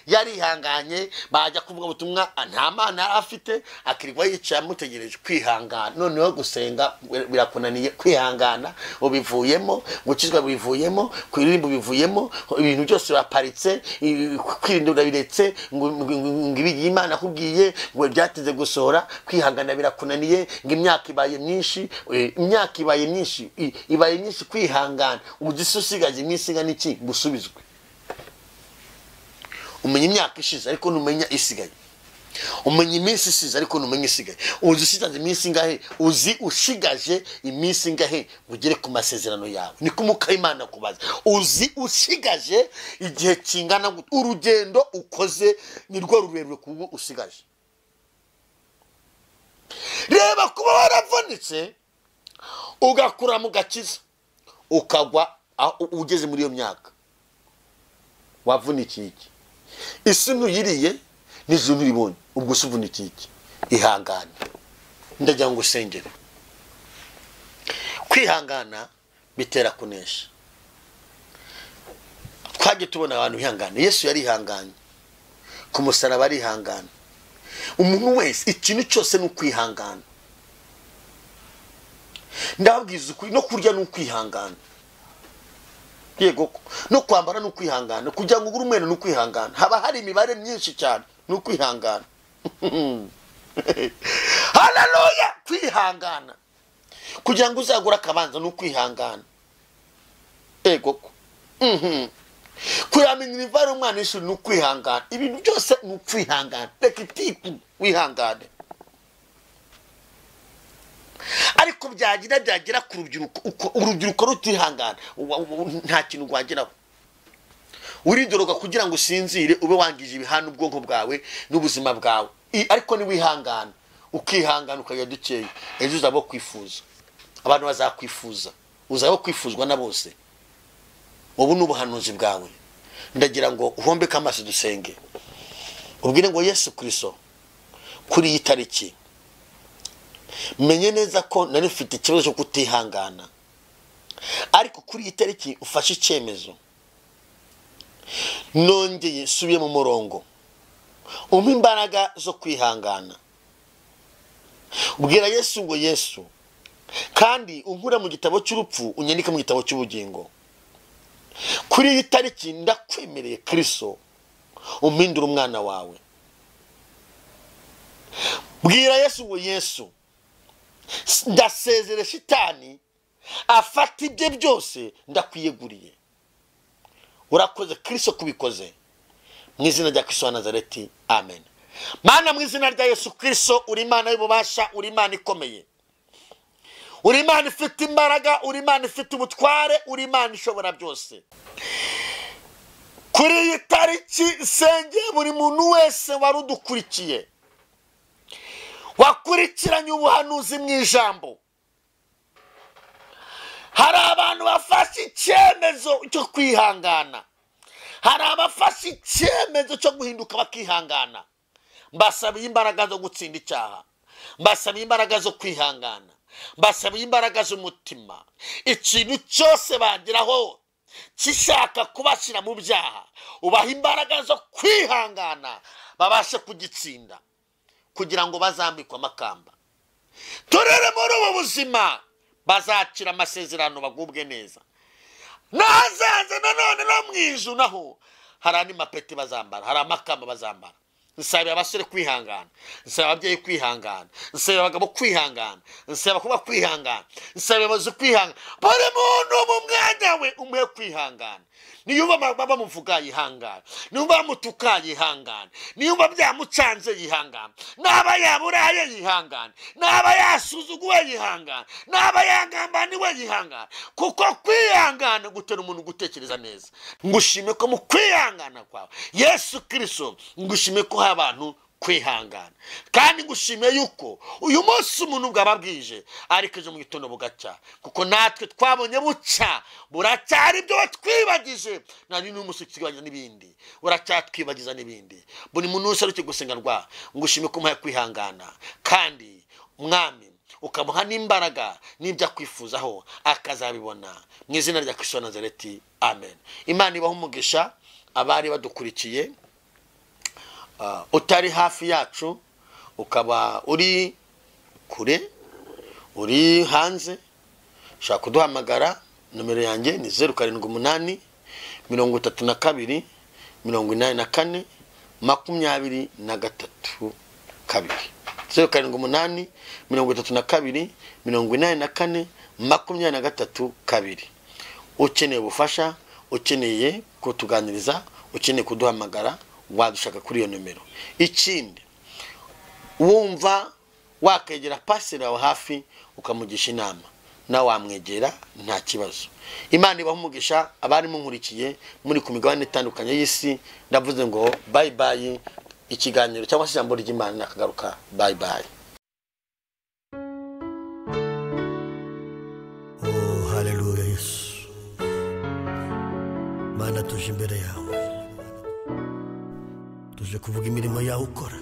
Speaker 1: yarihanganye bajya kuvuga ubutumwa nta mana afite akirirwa yicaye amutegereje kwihangana noneho gusenga birakunaniye kwihangana ubivuyemo gukizwa bivuyemo kuririmba bivuyemo ibintu byose baparitse kwirindura biretse ngo ibigi Imana akubwiye ngo byatinze gusohora kwihangana birakunaniye ngo imyaka ibaye myinshi kwihangana ugisusigaje imisiga n'iki gusubizwe umenya imyaka ishize ariko numenya isigaye umenya iminsi ishize ariko numenya isigaye uzi ushigaje iminsi ngahe uzi ushigaje iminsi ngahe ugere ku masezerano yawe niko umuka Imana kubaza uzi ushigaje igihe kingana urugendo ukoze ni rwo rurerure kubu usigaje reba kuba waravunitse ugakura mu gakiza ukagwa ugeze muri iyo myaka wavunikiye iki isi ntuyiriye n'ijuru ribonye ubwo usuvunikiye iki ihangane ndagira ngo usengere kwihangana bitera kunesha twaje tubona abantu bihangana Yesu yarihanganye ku musaraba arihangana umuntu wese ikintu cyose no kwihangana ndabwiza ukuri no kurya no kwihangana yego no kwambara no kwihangana kugira ngo ugure umwene no kwihangana haba hari imibare myinshi cyane no kwihangana haleluya kwihangana kugira ngo uzagura akabanza no kwihangana yego kuyamenya imibare umwana ishuri no kwihangana ibintu byose no kwihangana reka itiku wihangane ariko byagira ku urubyiruko rutihangana nta kintu rwageraho uridoroga kugira ngo usinzire ube wangije ibihano ubwonko bwawe n'ubuzima bwawe ariko ni wihangana ukihangana ukajya dukeye ejo uzabo kwifuza abantu bazakwifuza uzabo kwifuzwa na bose ubu n'ubuhanuzi bwawe ndagira ngo uhombeke amaso dusenge ubwire ngo Yesu Kristo kuri iyi tariki menye neza ko nari mfite ikibazo cyo kutihangana ariko kuri iyi tariki ufashe icyemezo nongeye subiye mu murongo umpa imbaraga zo kwihangana ubwira Yesu ngo Yesu kandi unkura mu gitabo cy'urupfu unyandike mu gitabo cy'ubugingo kuri iyi tariki ndakwemereye Kristo umpindura umwana wawe bwira Yesu ngo Yesu ndasezere shitani afata ibye byose ndakwiyeguriye urakoze Kristo kubikoze mu izina rya Kristo wa Nazareti amen Mana mu izina rya Yesu Kristo uri Imana y'ububasha uri Imana ikomeye uri Imana ifite imbaraga uri Imana ifite ubutware uri Imana ishobora byose kuri iyi tariki senge buri muntu wese warudukurikiye wakurikiranye ubuhanuzi mu ijambo hari abantu bafashe icyemezo cyo kwihangana hari abafashe icyemezo cyo guhinduka bakihangana mbasabiye imbaraga zo gutsinda icyaha mbasabiye imbaraga zo kwihangana mbasabiye imbaraga z'umutima ikintu cyose bagiraho kishaka kubashyira mu byaha ubaha imbaraga zo kwihangana babashe kugitsinda kugira ngo bazambikwe amakamba turere muri ubu buzima bazakira amasezerano bagubwe neza nazaze nanone no mwijuru naho hari andi mapeti bazambara hari amakamba bazambara nsabira abasore kwihangana nsabira ababyeyi kwihangana nsabira abagabo kwihangana nsabira kuba kwihangana nsabira abazi kwihangana buri muntu mu mwanya we umwe kwihangana niyumva bamuvuga yihangana niyumva bamutuka yihangana niyumva byamucanze yihangana naba yaburaye yihangana naba yasuzuguwe yihangana naba yangambaniwe yihangana kuko kwihangana gutera umuntu gutekereza neza ngushime ko mu kwihangana kwawe Yesu Kristo ngushime ko abantu kwihangana kandi ngushimiye yuko uyu munsi umuntu bwababwije ariko ejo mu gitondo bugacya kuko natwe twabonye bucya buracyari ibyo twibagije nani n'umusikirwanya n'ibindi buracyatwibagiza n'ibindi buri muntu wese ari gusenganwa ngushime ko muhaye kwihangana kandi mwami ukamuha n'imbaraga n'ibyo akwifuzaho akazabibona mu izina rya Kristo wa Nazareti. Amen. Imana ibaho umugisha abari badukurikiye. Utari hafi yacu ukaba uri kure, uri hanze, ushaka kuduhamagara. Nomero yanjye ni 078 32 84 23 kabiri. 078 32 84 23 kabiri. Ukeneye ubufasha, ukeneye kutuganiriza, ukeneye kuduhamagara, wadushaka kuri iyo nomero. Ikindi, wumva wakegera pastor wawe hafi ukamugisha inama, na wamwegera nta kibazo. Imana ibaho umugisha abari munkurikiye muri ku migabane itandukanye y'isi. Ndavuze ngo bye bye. Ikiganiro cyangwa se ijambo ry'Imana nakagaruka. Bye bye. Oh, haleluya Yesu. Mana tuje imbere yawe, tuje kuvuga imirimo yawe ukora.